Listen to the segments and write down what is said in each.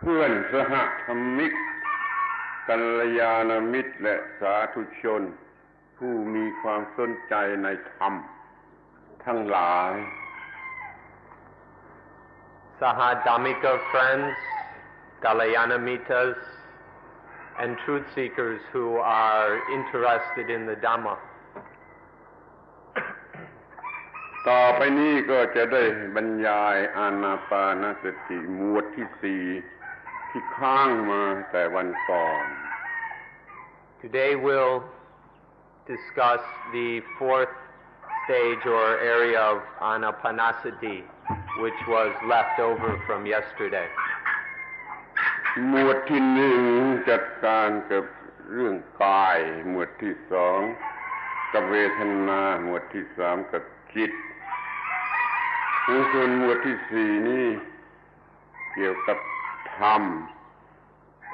เพื่อนสหธรรมิกกัลยาณมิตรและสาธุชนผู้มีความสนใจในธรรมทั้งหลาย Sahadhamika friends, Kalyana Mittas, and truth seekers who are interested in the Dhamma. ต่อไปนี้ก็จะได้บรรยายอานาปานสติหมวดที่สี่ที่ค้างมาแต่วันก่อน Today we'll discuss the fourth stage or area of Anapanasati, which was left over from yesterday. หมวดที่หนึ่งจัดการกับเรื่องกายหมวดที่สองกับเวทนาหมวดที่สามกับจิตส่วนหมวดที่สี่นี่เกี่ยวกับธรรม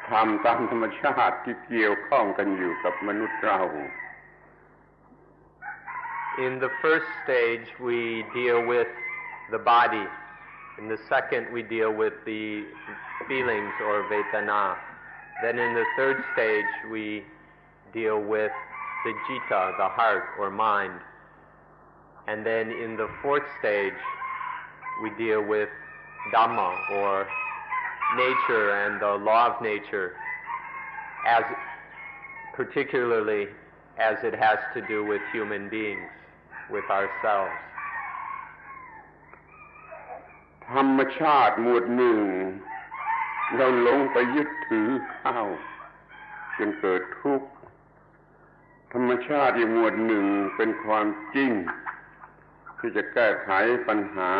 ตามธรรมชาติที่เกี่ยวข้องกันอยู่กับมนุษย์เรา In the first stage we deal with the body. In the second we deal with the feelings or vedana. Then in the third stage we deal with the citta, the heart or mind. And then in the fourth stage we deal with Dhamma or nature and the law of nature, as particularly as it has to do with human beings, with ourselves. ธรรมชาติหมวดหนึ่งเราหลงไปยึดถือเข้าจนเกิดทุกข์ธรรมชาติอีกหมวดหนึ่งเป็นความจริงที่จะแก้ไขปัญหา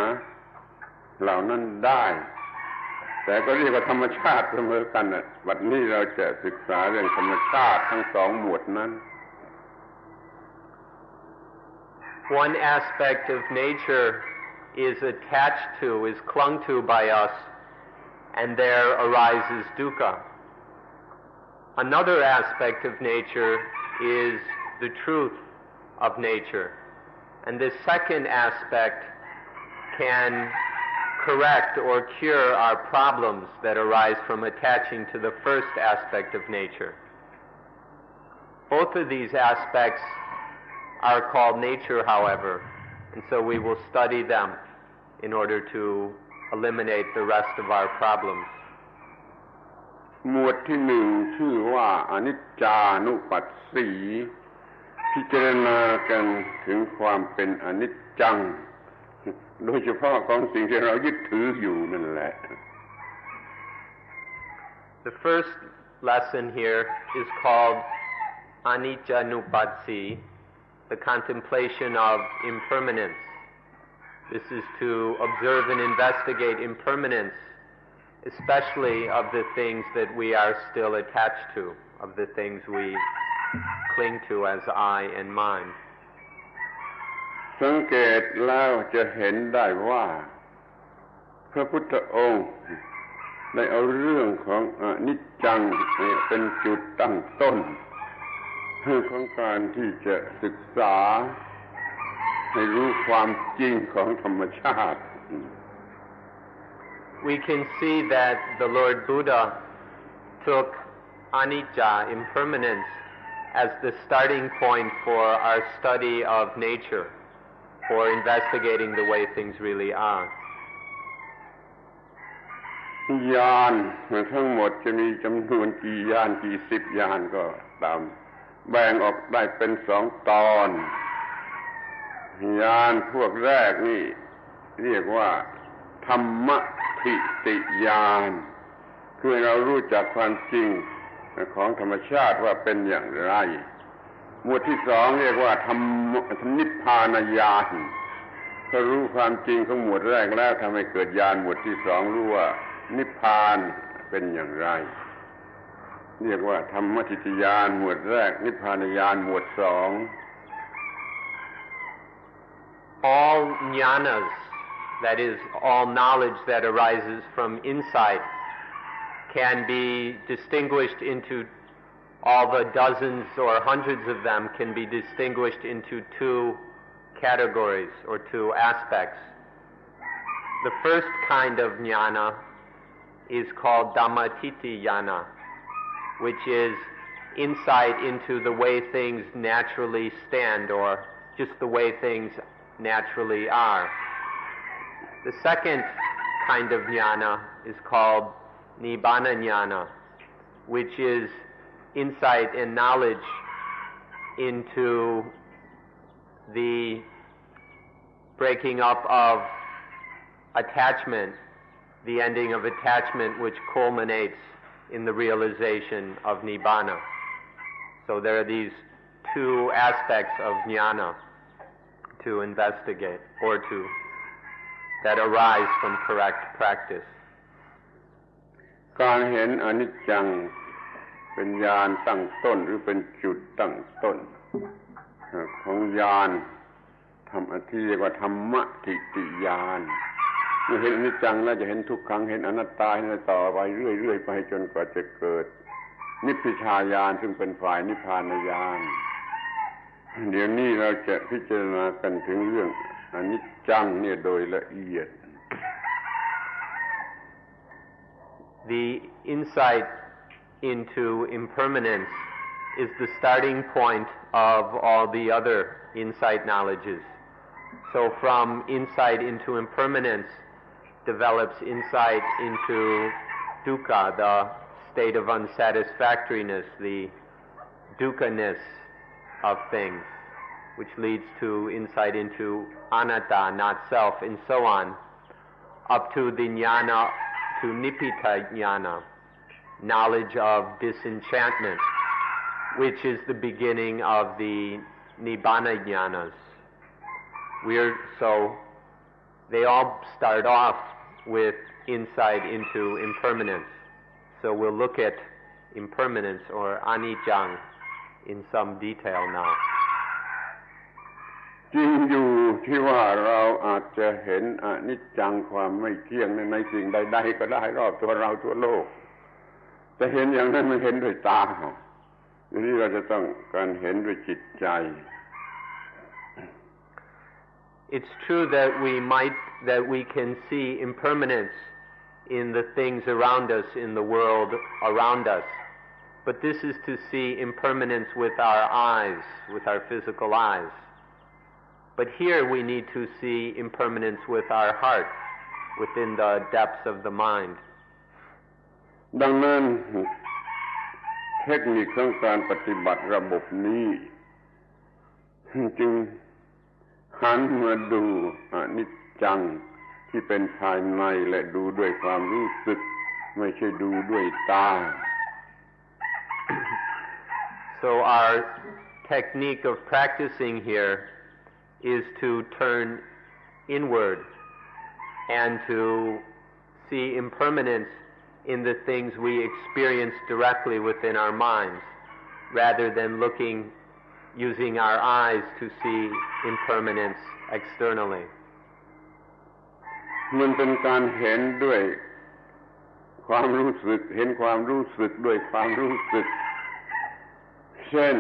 เหล่านั้นได้แต่ก็เรียกว่าธรรมชาติเสมอกันน่ะบัดนี้เราจะศึกษาเรื่องธรรมชาติทั้งสองหมวดนั้น One aspect of nature is attached to, is clung to by us, and there arises dukkha. Another aspect of nature is the truth of nature, and this second aspect can correct or cure our problems that arise from attaching to the first aspect of nature. Both of these aspects are called nature, however, and so we will study them in order to eliminate the rest of our problems. หมวดที่หนึ่งชื่อว่าอนิจจานุปัสสีพิจารณากันถึงความเป็นอนิจจังโดยเฉพาะของสิ่งที่เรายึดถืออยู่นั่นแหละ The first lesson here is called Aniccanupassī, the contemplation of impermanence. This is to observe and investigate impermanence, especially of the things that we are still attached to, of the things we cling to as I and mine. สังเกตแล้วจะเห็นได้ว่าพระพุทธองค์ได้เอาเรื่องของอนิจจังเป็นจุดตั้งต้นของการที่จะศึกษาให้รู้ความจริงของธรรมชาติ We can see that the Lord Buddha took anicca, impermanence, as the starting point for our study of nature, for investigating the way things really are. ญาณทั้งหมดจะมีจำนวนกี่ญาณกี่สิบญาณก็ตามแบ่งออกได้เป็นสองตอนญาณพวกแรกนี่เรียกว่าธรรมทิติญาณคือเรารู้จักความจริงของธรรมชาติว่าเป็นอย่างไรหมวดที่สองเรียกว่าธรรมนิพพานญาณถ้ารู้ความจริงของหมวดแรกแล้วทำให้เกิดญาณหมวดที่สองรู้ว่านิพพานเป็นอย่างไรเรียกว่าธรรมทิติญาณหมวดแรกนิพพานญาณหมวดสอง All jnanas, that is, all knowledge that arises from insight, can be distinguished into all the dozens or hundreds of them can be distinguished into two categories or two aspects. The first kind of jnana is called Dhammatitiyana, which is insight into the way things naturally stand, or just the way things naturally are. The second kind of jnana is called Nibbana jnana, which is insight and knowledge into the breaking up of attachment, the ending of attachment, which culminates in the realization of Nibbana. So there are these two aspects of jnana to investigate, or that arise from correct practice. การเห็นอนิจจังเป็นญาณตั้งต้นหรือเป็นจุดตั้งต้นของญาณที่เรียกว่าธรรมทิฏฐิญาณเมื่อเห็นอนิจจังแล้วจะเห็นทุกขังเห็นอนัตตาเห็นต่อไปเรื่อยๆไปจนกว่าจะเกิดนิพพิทายานซึ่งเป็นฝ่ายนิพพานญาณเดี๋ยวนี้เราจะพิจารณากันถึงเรื่องอนิจจังเนี่ยโดยละเอียด The insight into impermanence is the starting point of all the other insight knowledges. So from insight into impermanence develops insight into dukkha, the state of unsatisfactoriness, the dukkha-ness of things, which leads to insight into anatta, not self, and so on, up to the jnana, to nibbita jnana, knowledge of disenchantment, which is the beginning of the nibbana jnanas. So they all start off with insight into impermanence. So we'll look at impermanence or anicca in some detail now. จริงอยู่ที่ว่าเราอาจจะเห็นอนิจจังความไม่เที่ยงในสิ่งใดๆก็ได้รอบตัวเราทั่วโลกแต่เห็นอย่างนั้นมันเห็นด้วยตาทีนี้เราจะต้องการเห็นด้วยจิตใจ It's true that we can see impermanence in the things around us, in the world around us. But this is to see impermanence with our eyes, with our physical eyes. But here we need to see impermanence with our heart, within the depths of the mind. ดังนั้นเทคนิคของการปฏิบัติระบบนี้จึงหันมาดูอนิจจังที่เป็นภายในและดูด้วยความรู้สึกไม่ใช่ดูด้วยตา So our technique of practicing here is to turn inward and to see impermanence in the things we experience directly within our minds, rather than using our eyes to see impermanence externally. มันเป็นการเห็นด้วยความรู้สึกเห็นความรู้สึกด้วยความรู้สึกเช่น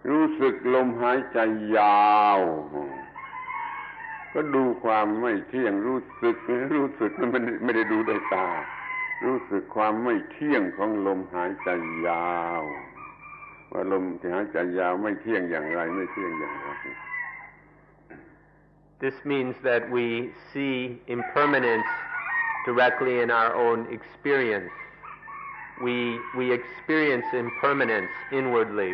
รู้สึกลมหายใจยาวก็ดูความไม่เที่ยงรู้สึกมันไม่ได้ดูด้วยตารู้สึกความไม่เที่ยงของลมหายใจยาวว่าลมที่หายใจยาวไม่เที่ยงอย่างไรไม่เที่ยงอย่างไร This means that we see impermanence directly in our own experience. We experience impermanence inwardly.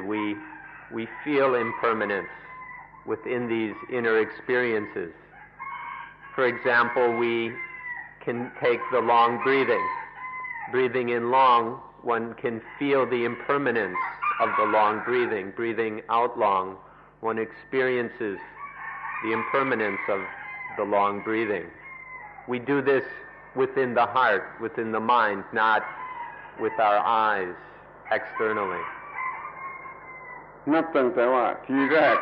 We feel impermanence within these inner experiences. For example, we can take the long breathing. Breathing in long, one can feel the impermanence of the long breathing. Breathing out long, one experiences the impermanence of the long breathing. We do this within the heart, within the mind, not with our eyes externally. นับตั้งแต่ว่าทีแรก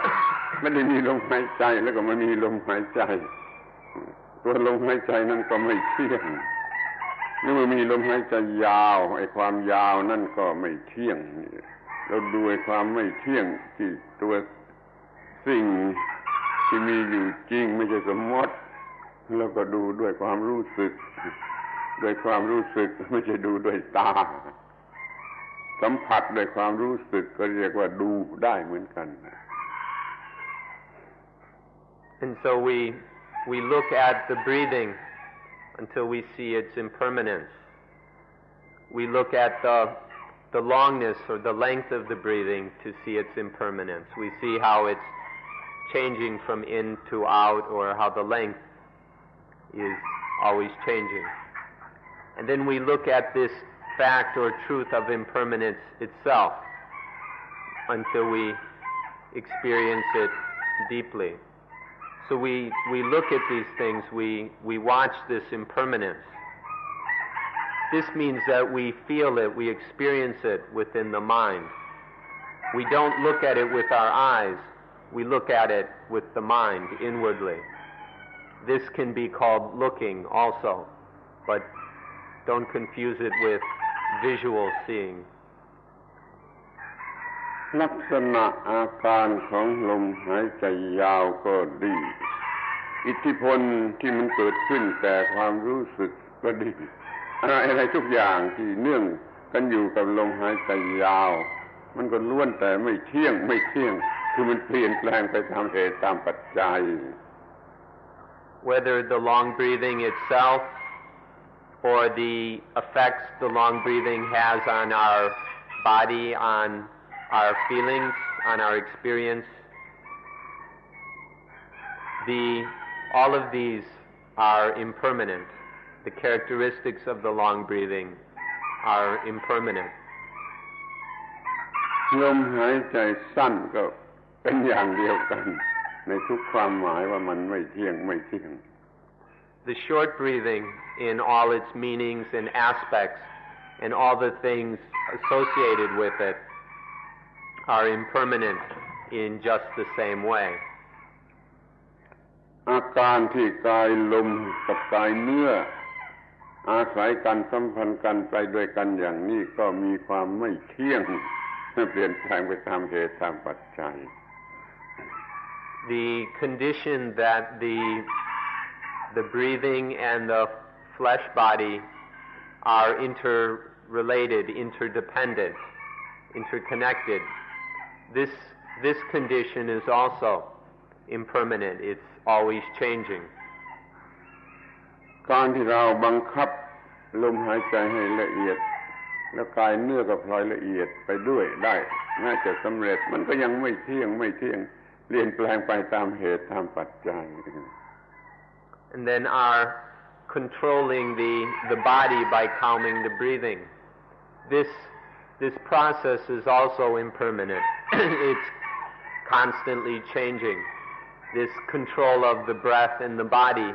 ไม่ได้มีลมหายใจแล้วก็ไม่มีลมหายใจตัวลมหายใจนั้นก็ไม่เที่ยงเมื่อมีลมหายใจยาวไอ้ความยาวนั่นก็ไม่เที่ยงเราดูไอ้ความไม่เที่ยงที่ตัวสิ่งที่มีอยู่จริงไม่ใช่สมมติแล้วก็ดูด้วยความรู้สึก ด้วยความรู้สึกไม่ใช่ดูด้วยตาสัมผัสด้วยความรู้สึกก็เรียกว่าดูได้เหมือนกัน And so we look at the breathing until we see its impermanence. We look at the longness or the length of the breathing to see its impermanence. We see how it's changing from in to out, or how the length is always changing. And then we look at this fact or truth of impermanence itself until we experience it deeply. So we look at these things, we watch this impermanence. This means that we feel it, we experience it within the mind. We don't look at it with our eyes, we look at it with the mind inwardly. This can be called looking also, but don't confuse it with visual seeing. ลักษณะอาการของลมหายใจยาวก็ดีอิทธิพลที่มันเกิดขึ้นแต่ความรู้สึกก็ดีอะไรทุกอย่างที่เนื่องกันอยู่กับลมหายใจยาวมันก็ล้วนแต่ไม่เที่ยงคือมันเปลี่ยนแปลงไปตามเหตุตามปัจจัย Whether the long breathing itself or the effects the long breathing has on our body, on our feelings, on our experience, all of these are impermanent. The characteristics of the long breathing are impermanent. ลมหายใจสั้นก็เป็นอย่างเดียวกันในทุกความหมายว่ามันไม่เที่ยง The short breathing in all its meanings and aspects and all the things associated with it are impermanent in just the same way. อาการที่กายลมกับกายเนื้ออาศัยกันสัมพันธ์กันไปด้วยกันอย่างนี้ก็มีความไม่เที่ยงเปลี่ยนแปลงไปตามเหตุตามปัจจัย The condition that the breathing and the flesh body are interrelated, interdependent, interconnected. This condition is also impermanent. It's always changing. การที่เราบังคับลมหายใจให้ละเอียดแล้วกายเนื้อก็พลอยละเอียดไปด้วยได้แม้จะสำเร็จมันก็ยังไม่เที่ยงเปลี่ยนแปลงไปตามเหตุตามปัจจัย And then our controlling the body by calming the breathing. This process is also impermanent. It's constantly changing. This control of the breath in the body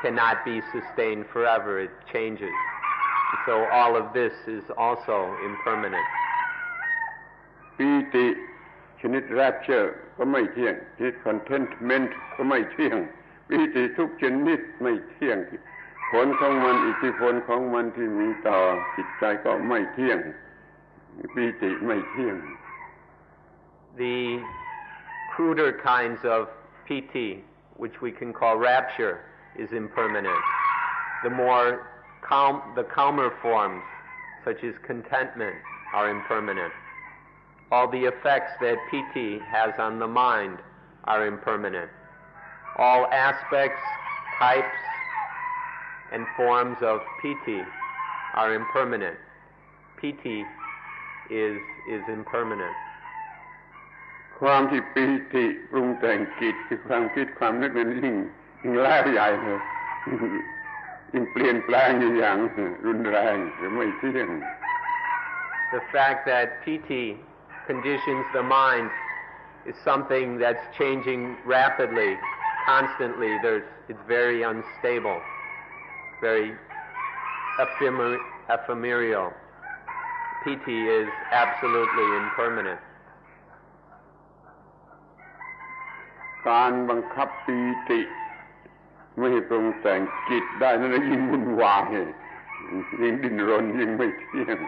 cannot be sustained forever. It changes. So all of this is also impermanent. ปีติชนิด rapture ก็ไม่เที่ยงชนิด contentment ก็ไม่เที่ยงปีติทุกชนิดไม่เที่ยงผลของมันอิทธิพลของมันที่มีต่อจิตใจก็ไม่เที่ยงปีติไม่เที่ยง The cruder kinds of piti, which we can call rapture, is impermanent. The calmer forms, such as contentment, are impermanent. All the effects that piti has on the mind are impermanent. All aspects, types, and forms of piti are impermanent. Piti is impermanent. ความที่ปีติปรุงแต่งจิตคือความคิดความนึกนั้นยิ่งแล้วใหญ่เลยยิ่งเปลี่ยนแปลงอย่างรุนแรงหรือไม่เที่ยง The fact that piti conditions the mind is something that's changing rapidly, constantly. It's very unstable, very ephemeral. Piti is absolutely impermanent. การบังคับปีติไม่ให้ปรุงแต่งจิตได้นั่นยิ่งวุ่นวายยิ่งดิ้นรนยิ่งไม่เที่ยง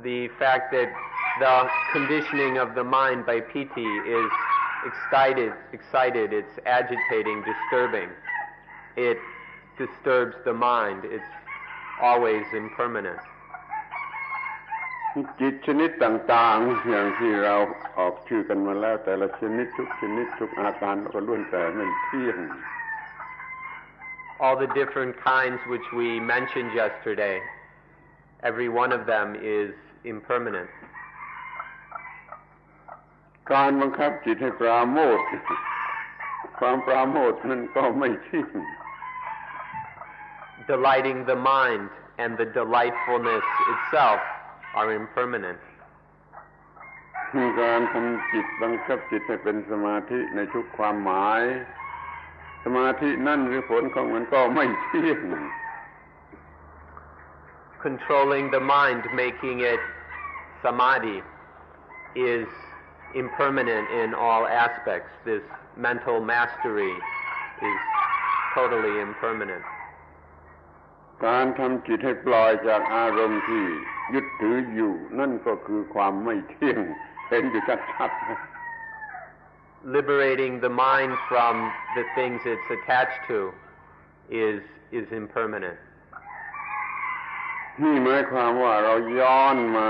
The fact that the conditioning of the mind by piti is excited, it's agitating, disturbing. disturbs the mind, it's always impermanent. จิตชนิดต่างๆอย่างที่เราออกชื่อกันมาแล้วแต่ละชนิดทุกชนิดทุกอาการก็ล้วนแต่ไม่เที่ยง All the different kinds which we mentioned yesterday, every one of them is impermanent. การบังคับจิตให้ปราโมทย์ความปราโมทย์นั้นก็ไม่เที่ยง Delighting the mind and the delightfulness itself are impermanent. การทำจิตบังคับจิตให้เป็นสมาธิในทุกความหมายสมาธินั่นหรือผลของมันก็ไม่เที่ยง Controlling the mind, making it samadhi, is impermanent in all aspects. This mental mastery is totally impermanent. การทำจิตให้ปล่อยจากอารมณ์ที่ยึดถืออยู่นั่นก็คือความไม่เที่ยงเห็นอยู่ชัดๆ Liberating the mind from the things it's attached to is impermanent. นี่หมายความว่าเราย้อนมา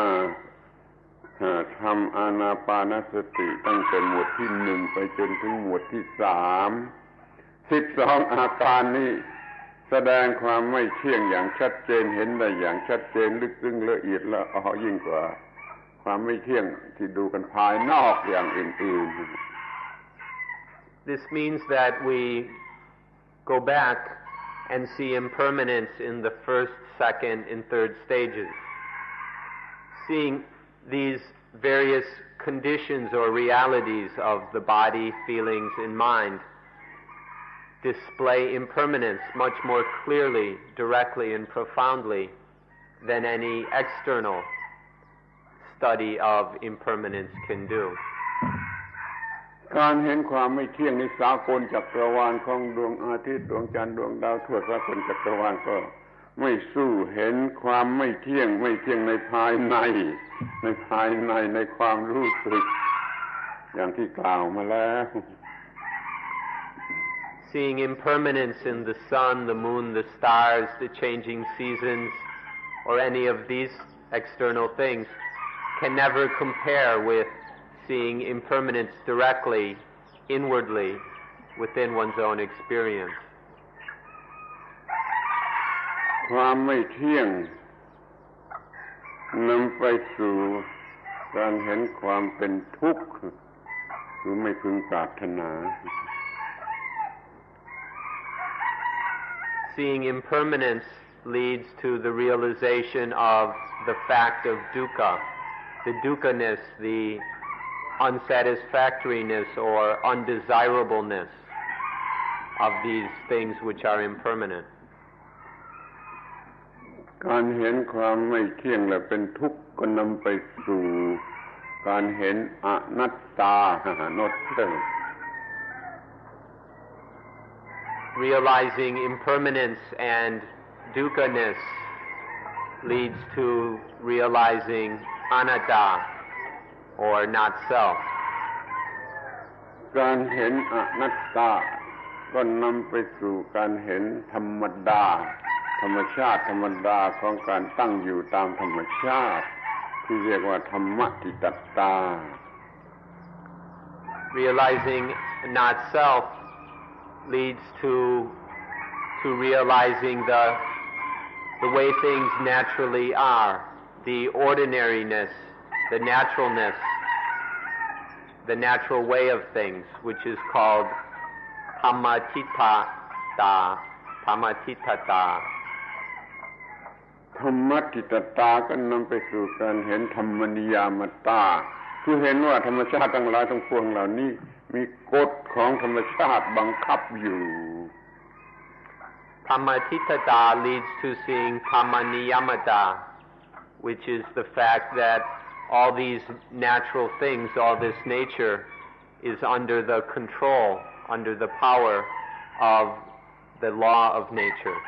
ทำอานาปานสติตั้งแต่หมวดที่1ไปจนถึงหมวดที่3 12อาการนี้แสดงความไม่เที่ยงอย่างชัดเจนเห็นได้อย่างชัดเจนลึกซึ้งละเอียดละออยิ่งกว่าความไม่เที่ยงที่ดูกันภายนอกอย่างอื่นๆ This means that we go back and see impermanence in the first, second, and third stages. Seeing these various conditions or realities of the body, feelings, and mind display impermanence much more clearly, directly, and profoundly than any external study of impermanence can do. การเห็นความไม่เที่ยงในสากลจักรวาลของดวงอาทิตย์ดวงจันทร์ดวงดาวทั่วสากลจักรวาลก็ไม่สู้เห็นความไม่เที่ยงในภายในในความรู้สึกอย่างที่กล่าวมาแล้ว Seeing impermanence in the sun, the moon, the stars, the changing seasons, or any of these external things can never compare with seeing impermanence directly, inwardly, within one's own experience. ความไม่เที่ยงนำไปสู่การเห็นความเป็นทุกข์หรือไม่พึงปรารถนา Seeing impermanence leads to the realization of the fact of dukkha, the dukkha-ness, the unsatisfactoriness or undesirableness of these things which are impermanent. การเห็นความไม่เที่ยงและเป็นทุกข์ก็นำไปสู่การเห็นอนัตตา not self. Realizing impermanence and dukkha-ness leads to realizing anatta or not self. การเห็นอนัตตาก็นำไปสู่การเห็นธรรมดาธรรมชาติธรรมดาของการตั้งอยู่ตามธรรมชาติที่เรียกว่าธรรมติตัตตา Realizing not self leads to realizing the way things naturally are, the ordinariness, the naturalness, the natural way of things, which is called thammatitata, thammatitata. ธรรมติตตาก็นำไปสู่การเห็นธรรมนิยามตาคือเห็นว่าธรรมชาติทั้งหลายทั้งปวงเหล่านี้มีกฎของธรรมชาติบังคับอยู่ Thammatitata leads to seeing thammaniyamata, which is the fact that all these natural things, all this nature, is under the control, under the power of the law of nature.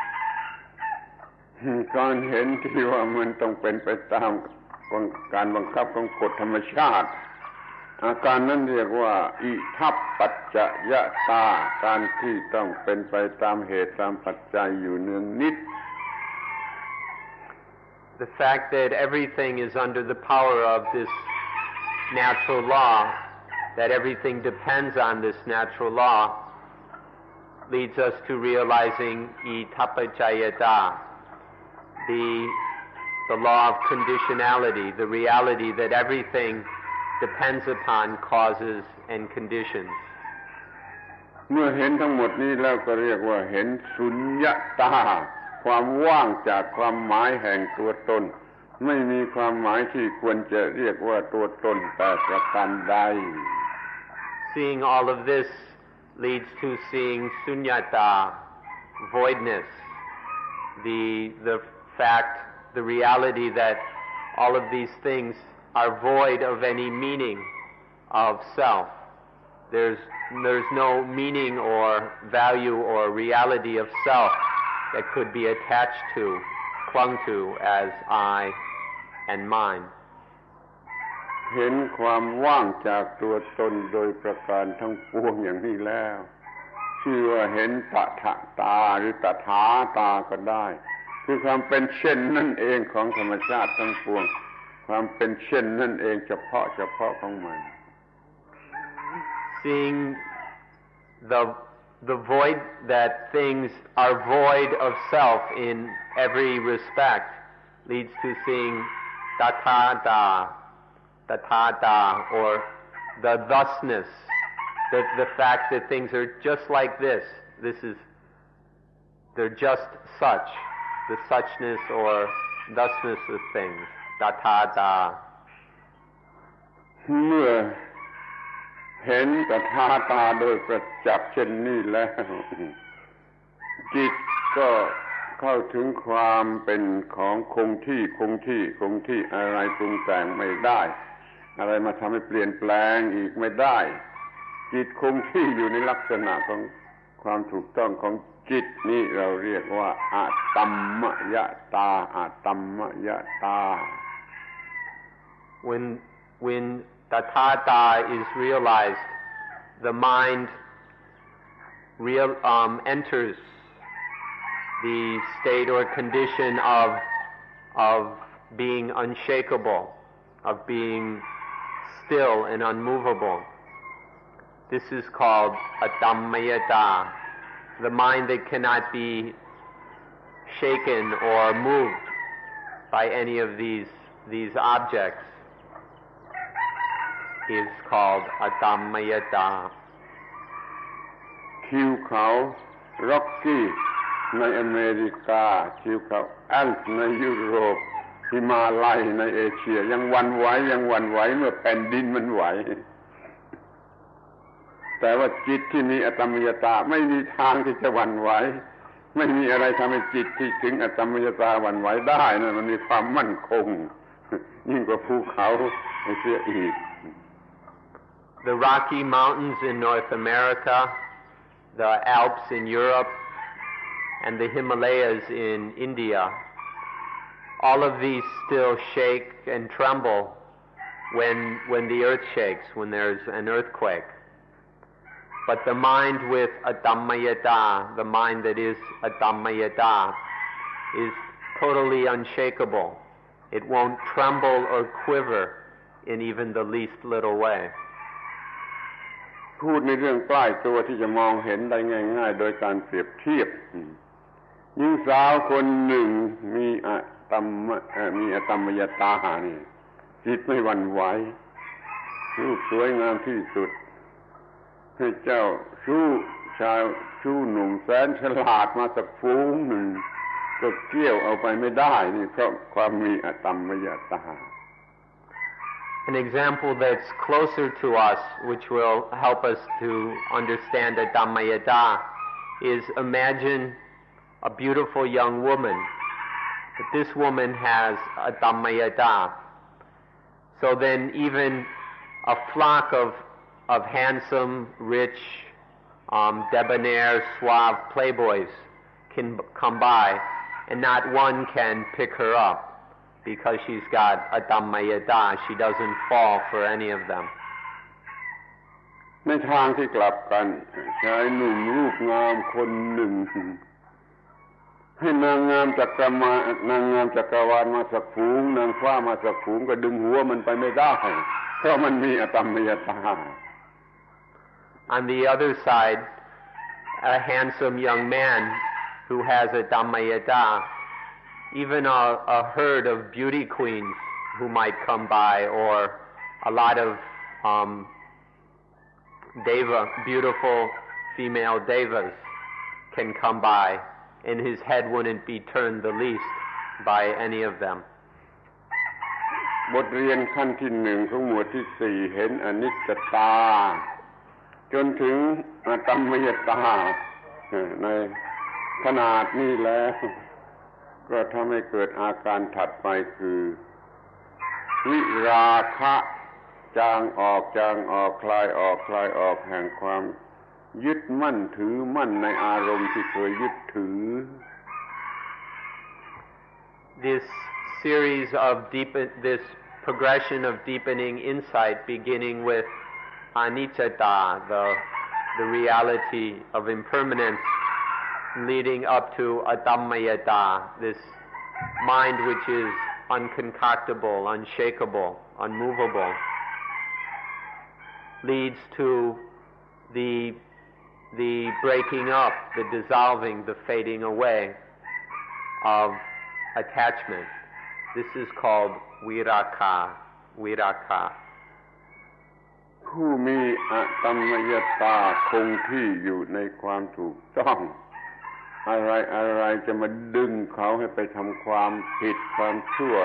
การเห็นที่ว่ามันต้องเป็นไปตามการบังคับของกฎธรรมชาติ อาการนั้นเรียกว่าอิทัปปัจจยตาการที่ต้องเป็นไปตามเหตุตามปัจจัยอยู่เนืองนิด The fact that everything is under the power of this natural law, that everything depends on this natural law, leads us to realizing itappajayata, the law of conditionality, the reality that everything depends upon causes and conditions. เมื่อเห็นทั้งหมดนี้แล้วก็เรียกว่าเห็นสุญญตาความว่างจากความหมายแห่งตัวตนไม่มีความหมายที่ควรจะเรียกว่าตัวตนแต่ประการใด Seeing all of this leads to seeing sunyata, voidness, the fact, the reality that all of these things are void of any meaning of self. There's no meaning or value or reality of self that could be attached to, clung to as I and mine. เห็นความว่างจากตัวตนโดยประการทั้งปวงอย่างนี้แล้วชื่อว่าเห็นตถาตาหรือตถาตาก็ได้คือความเป็นเช่นนั่นเองของธรรมชาติทั้งปวงความเป็นเช่นนั่นเองเฉพาะของมัน Seeing the void that things are void of self in every respect leads to seeing tathata, or the thusness, the fact that things are just like this. They're just such, the suchness or thusness of things. Tathata. เมื่อเห็นตถาตาโดยประจักษ์เช่นนี้แล้วจิตก็เข้าถึงความเป็นของคงที่อะไรปรุงแต่งไม่ได้อะไรมาทำให้เปลี่ยนแปลงอีกไม่ได้จิตคงที่อยู่ในลักษณะของความถูกต้องของจิตนี้เราเรียกว่าอะตัมมยตาอะตัมมยตา When tathata is realized, the mind enters the state or condition of being unshakable, of being still and unmovable. This is called atammayata, the mind that cannot be shaken or moved by any of these objects is called atammayata. ทิวเขาร็อกกี้ในอเมริกาทิวเขาแอลป์ในยุโรปหิมาลัยในเอเชียยังหวั่นไหวเมื่อแผ่นดินมันไหวแต่ว่าจิตที่มีอตัมมยตาไม่มีทางที่จะหวั่นไหวไม่มีอะไรทำให้จิตที่ถึงอตัมมยตาหวั่นไหวได้นะมันมีความมั่นคงยิ่งกว่าภูเขาเสียอีก The Rocky Mountains in North America, the Alps in Europe, and the Himalayas in India, all of these still shake and tremble when the earth shakes, when there's an earthquake. But the mind with atammayata, the mind that is atammayata, is totally unshakable. It won't tremble or quiver in even the least little way. พูดในเรื่องใกล้ตัวที่จะมองเห็นได้ง่ายๆโดยการเปรียบเทียบหญิงสาวคนหนึ่งมีอตัมมยตานี่จิตไม่หวั่นไหวรูปสวยงามที่สุดให้เจ้าชู้หนุ่มแสนฉลาดมาสักฝูงหนึ่งก็เกี่ยวเอาไปไม่ได้นี่เพราะความมีอตัมมยตาAn example that's closer to us, which will help us to understand Atammayata, is imagine a beautiful young woman. But this woman has Atammayata. So then even a flock of handsome, rich, debonair, suave playboys can come by, and not one can pick her up, because she's got Atammayata. She doesn't fall for any of them. ในทางที่กลับกันชายหนุ่มรูปงามคนหนึ่งให้นางงามจักรวาลมาสักฝูงนางฟ้ามาสักฝูงก็ดึงหัวมันไปไม่ได้เพราะมันมีอตัมมยตา On the other side, a handsome young man who has a Dhammayata, even a herd of beauty queens who might come by, or a lot of beautiful female devas can come by, and his head wouldn't be turned the least by any of them. บทเรียนขั้นที่หนึ่งของหมวดที่สี่เห็นอนิจจตาจนถึงอตัมมยตาในขนาดนี้แล้วก็ทำให้เกิดอาการถัดไปคือวิราคะจางออกคลายออกแห่งความยึดมั่นถือมั่นในอารมณ์ที่เคยยึดถือ This progression of deepening insight, beginning with anicca, the reality of impermanence, leading up to adammayata, this mind which is unconcoctable, unshakable, unmovable, leads to the breaking up, the dissolving, the fading away of attachment. This is called viraka. ผู้มีอตัมมยตาคงที่อยู่ในความถูกต้องอะไรจะมาดึงเขาให้ไปทำความผิดความชั่ว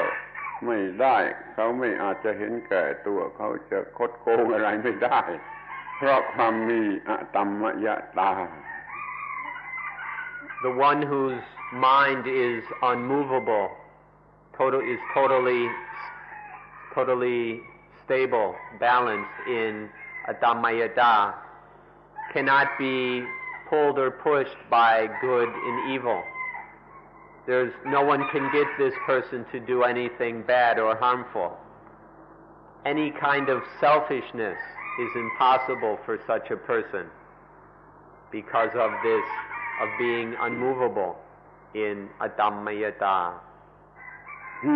ไม่ได้เขาไม่อาจจะเห็นแก่ตัวเขาจะคดโกงอะไรไม่ได้เพราะความมีอตัมมยตา The one whose mind is unmovable, is totally stable, balanced in adammayata, cannot be pulled or pushed by good and evil. No one can get this person to do anything bad or harmful. Any kind of selfishness is impossible for such a person because of being unmovable in adammayata.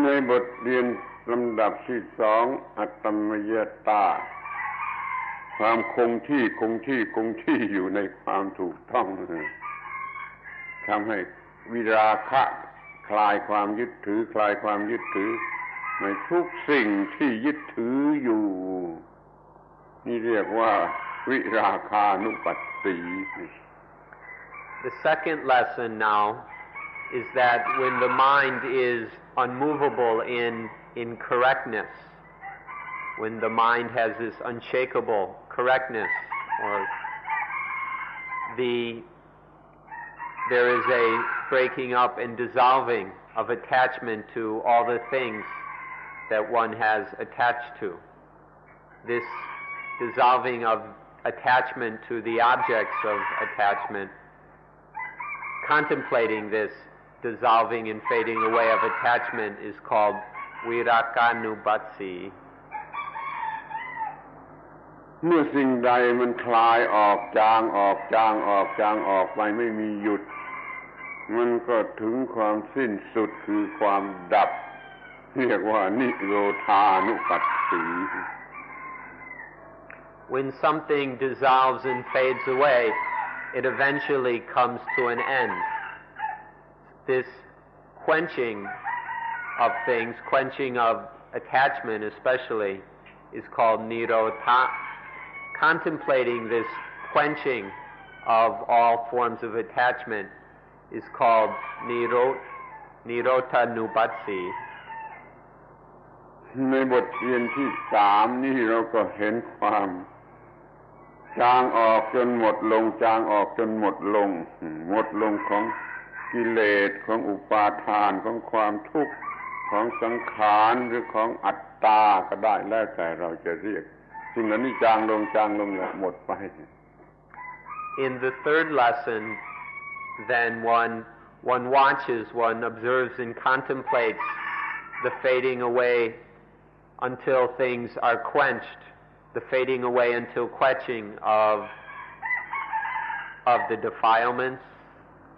ในบทเรียนลำดับที่สองอัตตมยตาความคงที่อยู่ในความถูกต้องทำให้วิราคะคลายความยึดถือในทุกสิ่งที่ยึดถืออยู่นี่เรียกว่าวิราคานุปัสสี The second lesson now is that when the mind is unmovable in correctness, when the mind has this unshakable correctness, or there is a breaking up and dissolving of attachment to all the things that one has attached to. This dissolving of attachment to the objects of attachment, contemplating this dissolving and fading away of attachment is called virakanubatsi. เมื่อสิ่งใดมันคลายออกจางออกไปไม่มีหยุดมันก็ถึงความสิ้นสุดคือความดับเรียกว่านิโรธานุปัสสี When something dissolves and fades away, it eventually comes to an end. This quenching of things, quenching of attachment especially, is called nirodha. Contemplating this quenching of all forms of attachment is called nirodhanubatsi. ในบทเรียนที่สามนี่เราก็เห็นความจางออกจนหมดลงของกิเลสของอุปาทานของความทุกข์ของสังขารหรือของอัตตาก็ได้แล้วแต่เราจะเรียกสิ่งเหล่านี้จางลงหมดไป In the third lesson, then one watches, one observes and contemplates the fading away until things are quenched the fading away until quenching of the defilements,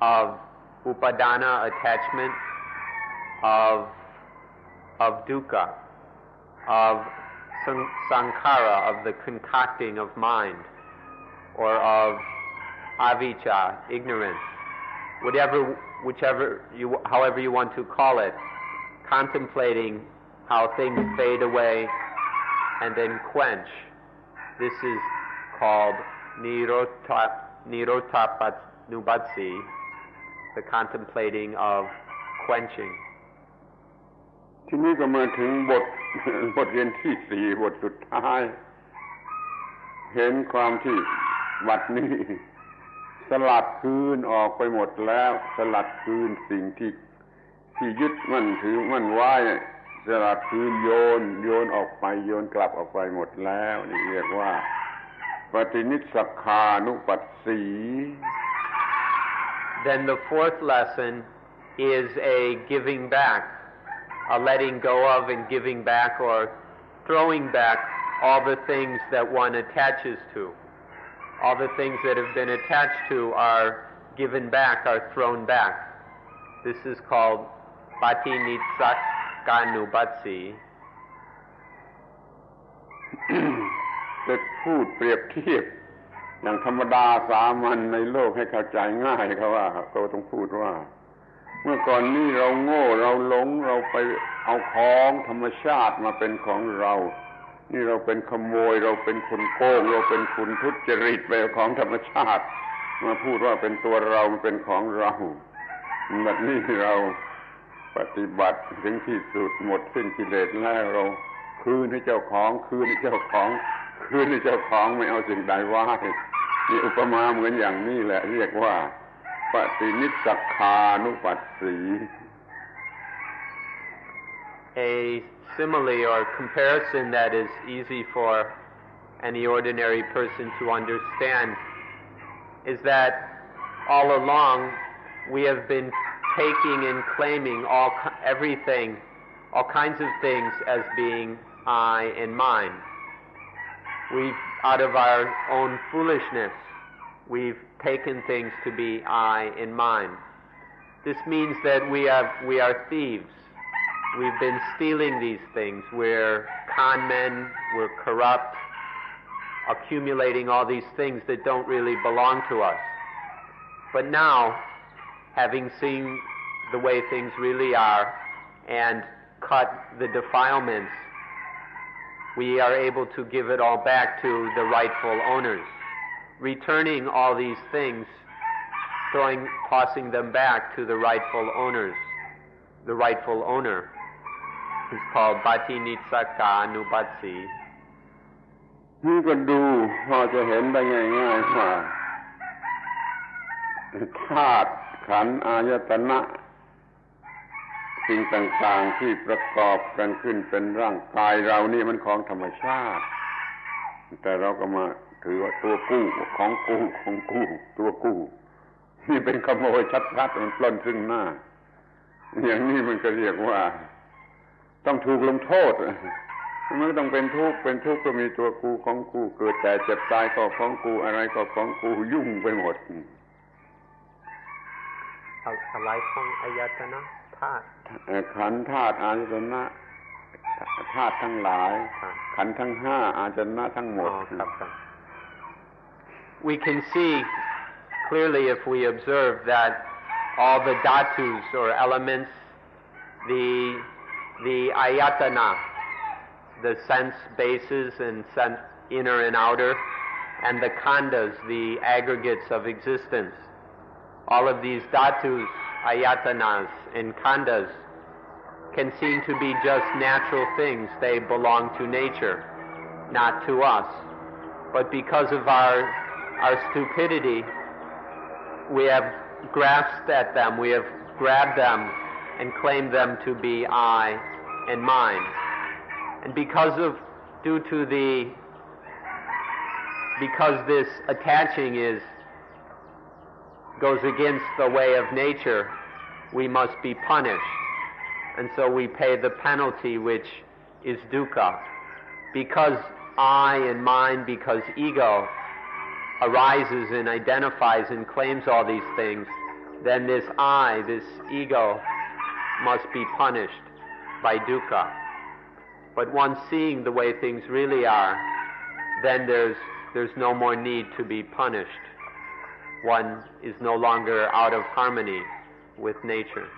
of upadana, attachment, of dukkha, of sankhara, of the concocting of mind, or of avijja, ignorance, however you want to call it, contemplating how things fade away and then quench. This is called nirodhanubbati, the contemplating of quenching. ทีนี้ก็มาถึงบทเรียนที่สี่บทสุดท้ายเห็นความที่บัดนี้สลัดคืนออกไปหมดแล้วสลัดคืนสิ่งที่ยึดมั่นถือมั่นไว้สลัดคืนโยนออกไปโยนกลับออกไปหมดแล้วนี่เรียกว่าปฏินิสสคานุปัสสี Then the fourth lesson is a giving back, a letting go of and giving back or throwing back all the things that one attaches to. All the things that have been attached to are given back, are thrown back. This is called patinitsakkanubbati. จะพูดเปรียบเทียบอย่างธรรมดาสามัญในโลกให้เข้าใจง่ายเขาต้องพูดว่าเมื่อก่อนนี้เราโง่เราหลงเราไปเอาของธรรมชาติมาเป็นของเรานี่เราเป็นขโมยเราเป็นคนโกงเราเป็นคนทุจริตไปเอาของธรรมชาติมาพูดว่าเป็นตัวเรามันเป็นของเราแบบนี้เราปฏิบัติถึงที่สุดหมดสิ้นกิเลสแล้วเราคืนให้เจ้าของไม่เอาสิ่งใดไว้นี่อุปมาเหมือนอย่างนี้แหละเรียกว่าปฏินิสสคานุปัสสี A simile or comparison that is easy for any ordinary person to understand is that all along we have been taking and claiming everything, all kinds of things as being I and mine. We've, out of our own foolishness, we've taken things to be I and mine. This means that we are thieves. We've been stealing these things. We're con men, we're corrupt, accumulating all these things that don't really belong to us. But now, having seen the way things really are and cut the defilements, we are able to give it all back to the rightful owners, returning all these things, tossing them back to the rightful owners. The rightful owner is called patinitsakkanubbati. นี่ก็ดูพอจะเห็นได้ง่ายๆว่าธาตุขันธ์อายตนะสิ่งต่างๆที่ประกอบกันขึ้นเป็นร่างกายเรานี่มันของธรรมชาติแต่เราก็มาถือว่าตัวกู้ของกูตัวกู้นี่เป็นขโมยชัดๆมันปล้นซึ่งหน้าอย่างนี้มันก็เรียกว่าต้องถูกลงโทษมันก็ต้องเป็นทุกข์ก็มีตัวกูของกูเกิดแต่เจ็บตายก็ของกูอะไรก็ของกูยุ่งไปหมดอะไรของอายตนะธาตุขันธ์ธาตุอายตนะธาตุทั้งหลายขันธ์ทั้งห้าอายตนะทั้งหมด We can see clearly if we observe that all the dhatus or elements, the ayatana, the sense bases and sense inner and outer, and the khandas, the aggregates of existence. All of these dhatus, ayatanas, and khandas can seem to be just natural things. They belong to nature, not to us. But because of our stupidity, we have grasped at them, we have grabbed them and claimed them to be I and mine. And because this attaching goes against the way of nature, we must be punished. And so we pay the penalty, which is dukkha. Because I and mine because ego arises and identifies and claims all these things, then this I, this ego, must be punished by dukkha. But once seeing the way things really are, then there's no more need to be punished. One is no longer out of harmony with nature.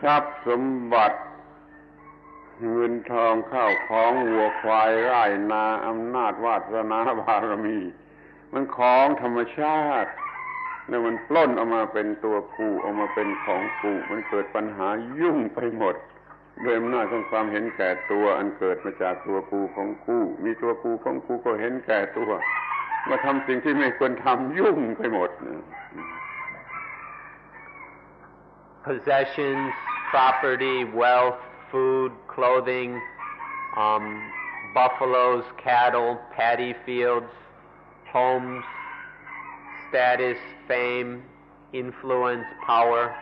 ทรัพย์สมบัติเงินทองข้าวของวัวควายไร่นาอำนาจวาสนาบารมีมันของธรรมชาติแล้วมันปล้นออกมาเป็นตัวกูออกมาเป็นของกูมันเกิดปัญหายุ่งไปหมดด้วยอำนาจของความเห็นแก่ตัวอันเกิดมาจากตัวกูของกูมีตัวกูของกูก็เห็นแก่ตัวมาทำสิ่งที่ไม่ควรทำยุ่งไปหมด Possessions, property, wealth, food, clothing, buffaloes, cattle, paddy fields, homes, status, fame, influence, power,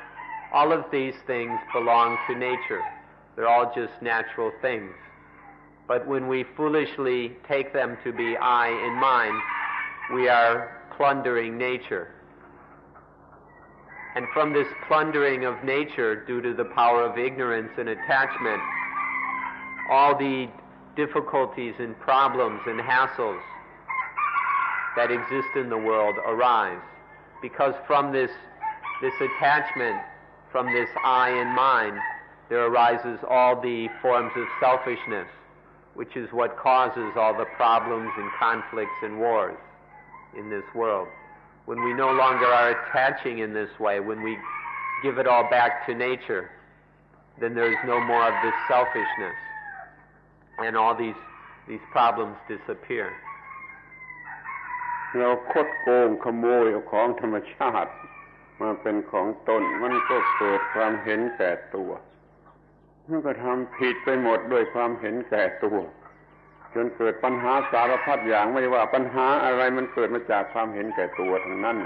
all of these things belong to nature. They're all just natural things. But when we foolishly take them to be I and mine, we are plundering nature. And from this plundering of nature, due to the power of ignorance and attachment, all the difficulties and problems and hassles that exist in the world arise. Because from this attachment, from this I and mine, there arises all the forms of selfishness, which is what causes all the problems and conflicts and wars in this world. When we no longer are attaching in this way, when we give it all back to nature, then there is no more of this selfishness, and all these problems disappear. เราคดโกงขโมยเอาของธรรมชาติมาเป็นของตนมันก็เกิดความเห็นแก่ตัวมันก็ทำผิดไปหมดด้วยความเห็นแก่ตัวจนเกิดปัญหาสารพัดอย่างไม่ว่าปัญหาอะไรมันเกิดมาจากความเห็นแก่ตัวทั้งนั้น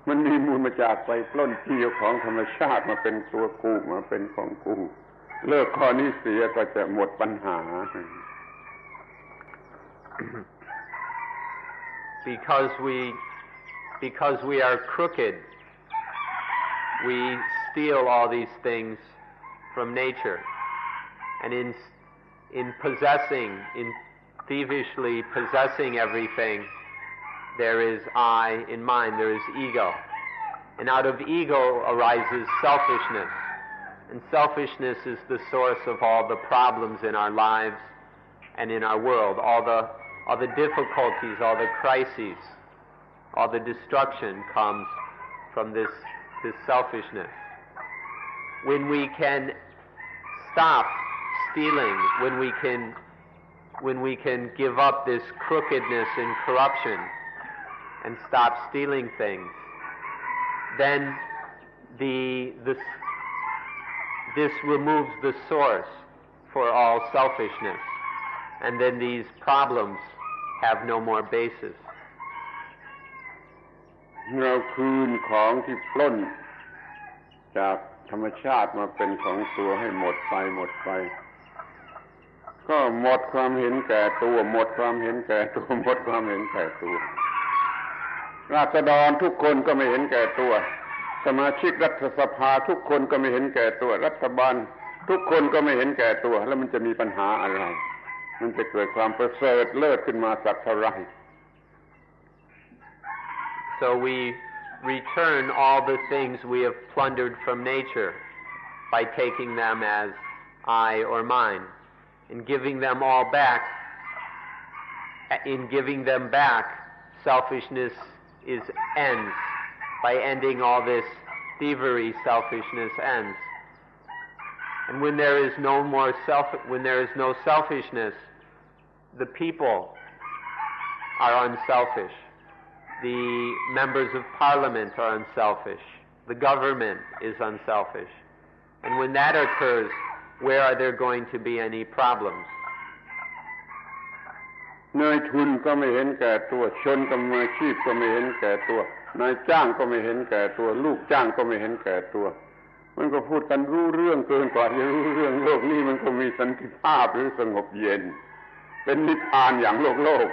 มันมีมูลมาจากไปปล้นจี้เอาของธรรมชาติมาเป็นตัวกูมาเป็นของกูเลิกข้อนี้เสียก็จะหมดปัญหา Because we are crooked, we steal all these things from nature, and in thievishly possessing everything, there is I in mind, there is ego. And out of ego arises selfishness. And selfishness is the source of all the problems in our lives and in our world, all the difficulties, all the crises, all the destruction comes from this selfishness. When we can stop stealing, when we can give up this crookedness and corruption and stop stealing things, then this removes the source for all selfishness, and then these problems have no more basis. เราคืนของที่ปล้นจากธรรมชาติมาเป็นของตัวให้หมดไปก็หมดความเห็นแก่ตัวหมดความเห็นแก่ตัวหมดความเห็นแก่ตัวราษฎรทุกคนก็ไม่เห็นแก่ตัวสมาชิกรัฐสภาทุกคนก็ไม่เห็นแก่ตัวรัฐบาลทุกคนก็ไม่เห็นแก่ตัวแล้วมันจะมีปัญหาอะไรมันจะเกิดความประเสริฐเลิศขึ้นมาสักเท่าไหร่ So we return all the things we have plundered from nature by taking them as I or mine. In giving them all back, selfishness ends. By ending all this thievery, selfishness ends. And when there is no selfishness, the people are unselfish. The members of parliament are unselfish. The government is unselfish. And when that occurs, where are there going to be any problems? นายทุนก็ไม่เห็นแก่ตัวชนกรรมอาชีพก็ไม่เห็นแก่ตัวนายจ้างก็ไม่เห็นแก่ตัวลูกจ้างก็ไม่เห็นแก่ตัวมันก็พูดกันรู้เรื่องเกินกว่าจะรู้เรื่องโลกนี้มันก็มีสันติภาพหรือสงบเย็น เป็นนิพพานอย่างโลก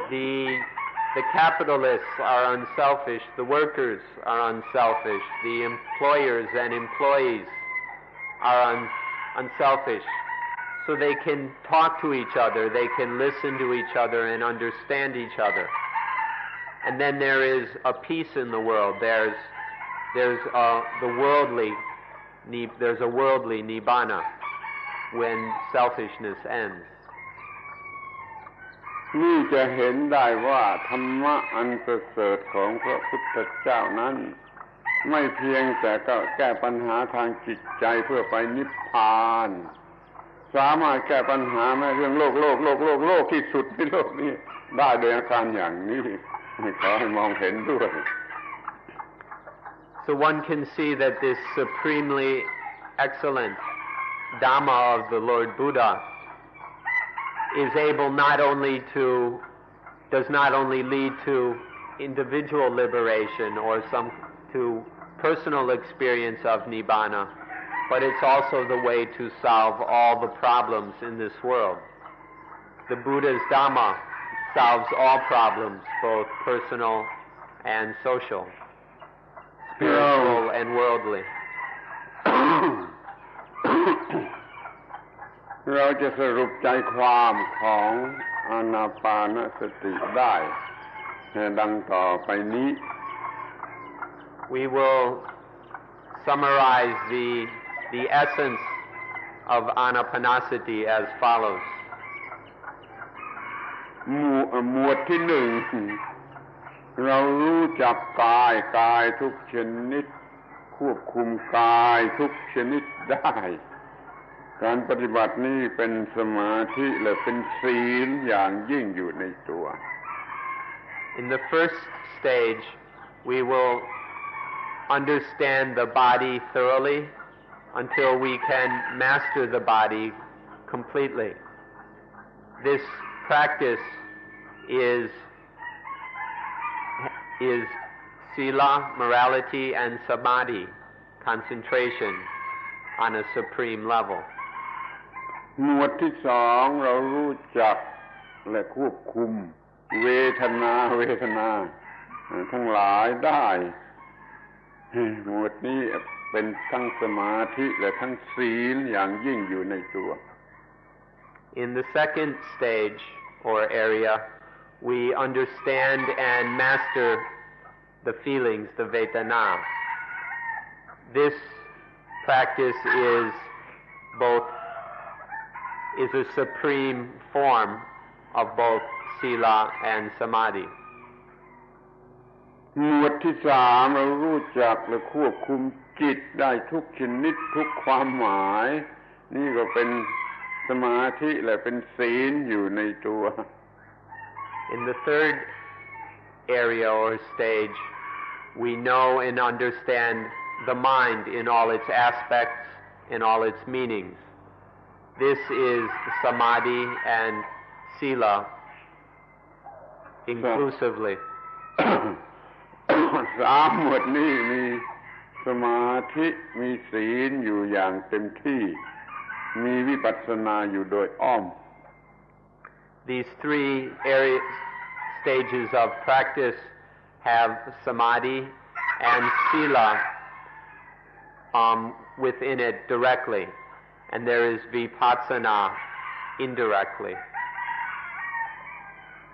The capitalists are unselfish, the workers are unselfish, the employers and employees are unselfish. So they can talk to each other, they can listen to each other and understand each other. And then there is a peace in the world. There's a worldly nibbana when selfishness ends. นี่จะเห็นได้ว่าธรรมะอันประเสริฐของพระพุทธเจ้านั้นไม่เพียงแต่ก็แก้ปัญหาทางจิตใจเพื่อไปนิพพานสามารถแก้ปัญหาแม้เรื่องโลกที่สุดในโลกนี้ได้โดยอาการอย่างนี้ขอให้มองเห็นด้วย So one can see that this supremely excellent Dhamma of the Lord Buddha is able does not only lead to individual liberation or to personal experience of Nibbana, but it's also the way to solve all the problems in this world. The Buddha's Dhamma solves all problems, both personal and social, spiritual and worldly. เราจะสรุปใจความของอานาปานสติได้ดังต่อไปนี้ We will summarize the essence of Anapanasati as follows. หมวดที่หนึ่งเรารู้จักกายทุกชนิดควบคุมกายทุกชนิดได้การปฏิบัตินี้เป็นสมาธิและเป็นศีลอย่างยิ่งอยู่ในตัว In the first stage, we will understand the body thoroughly until we can master the body completely. This practice is sila, morality, and samadhi, concentration on a supreme level. หมวดที่สองเรารู้จักและควบคุมเวทนาทั้งหลายได้หมวดนี้เป็นทั้งสมาธิและทั้งศีลอย่างยิ่งอยู่ในตัว In the second stage or area, we understand and master the feelings, the vedana. This practice is a supreme form of both sila and samadhi. หมวดที่สามเรารู้จักและควบคุมจิตได้ทุกชนิดทุกความหมายนี่ก็เป็นสมาธิและเป็นศีลอยู่ในตัว In the third area or stage, we know and understand the mind in all its aspects, in all its meanings. This is samadhi and sila inclusively. สามหมวดนี้มีสมาธิมีศีลอยู่อย่างเต็มที่มีวิปัสสนาอยู่โดยอ้อม These three stages of practice have samadhi and sila within it directly, and there is vipassana indirectly.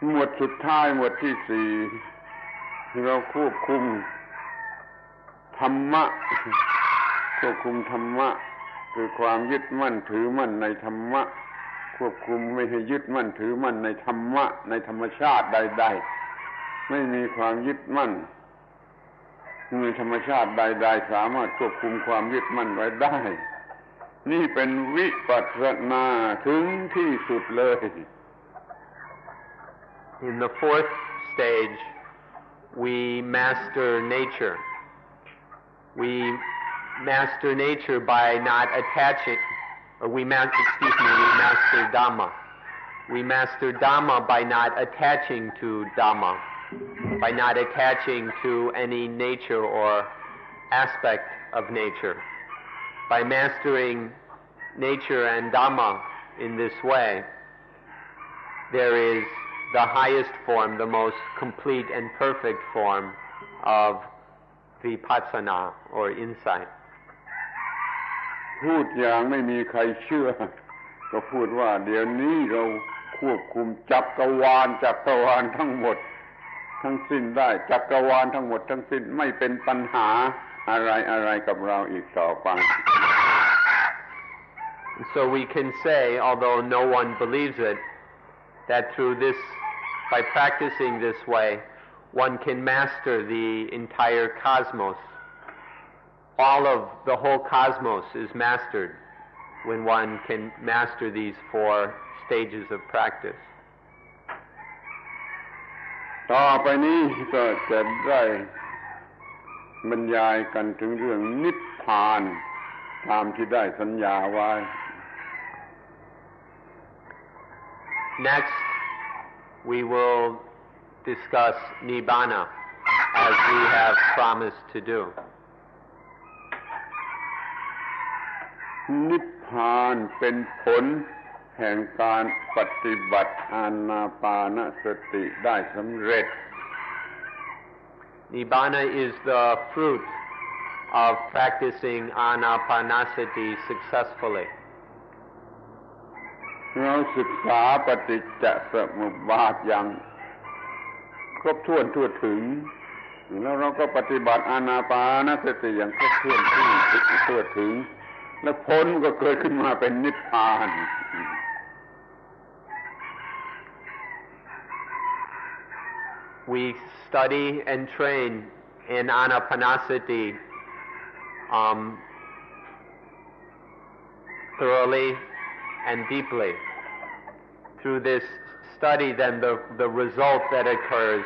หมวดสุดท้ายหมวดที่สี่เราควบคุมธรรมะคือความยึดมั่นถือมั่นในธรรมะควบคุมไม่ให้ยึดมั่นถือมั่นในธรรมะในธรรมชาติใดๆไม่มีความยึดมั่นในธรรมชาติใดๆสามารถควบคุมความยึดมั่นไว้ได้นี่เป็นวิปัสสนาถึงที่สุดเลย In the fourth stage, we master nature. We master nature by not attaching, we master Dhamma. We master Dhamma by not attaching to Dhamma, by not attaching to any nature or aspect of nature. By mastering nature and Dhamma in this way, there is the highest form, the most complete and perfect form of vipassana or insight. พูดอย่างไม่มีใครเชื่อก็พูดว่าเดี๋ยวนี้เราควบคุมจักรวาลทั้งหมดทั้งสิ้นได้จักรวาลทั้งหมดทั้งสิ้นไม่เป็นปัญหาอะไรกับเราอีกต่อไป So we can say, although no one believes it, that through this, by practicing this way, one can master the entire cosmos. All of the whole cosmos is mastered when one can master these 4 stages of practice. ต่อไปนี้ก็จะได้บรรยายกันถึงเรื่องนิพพานตามที่ได้สัญญาไว้ Next, we will discuss Nibbana as we have promised to do. นิพพานเป็นผลแห่งการปฏิบัติอานาปานสติได้สำเร็จ Nibbana is the fruit of practicing Anapanasati successfully. เราศึกษาปฏิจจสมุปบาทอย่างครบถ้วนทั่วถึงแล้วเราก็ปฏิบัติอานาปานสติอย่างครบถ้วนทั่วถึงและผลก็เกิดขึ้นมาเป็นนิพพาน We study and train in Anapanasati thoroughly and deeply. Through this study, then the result that occurs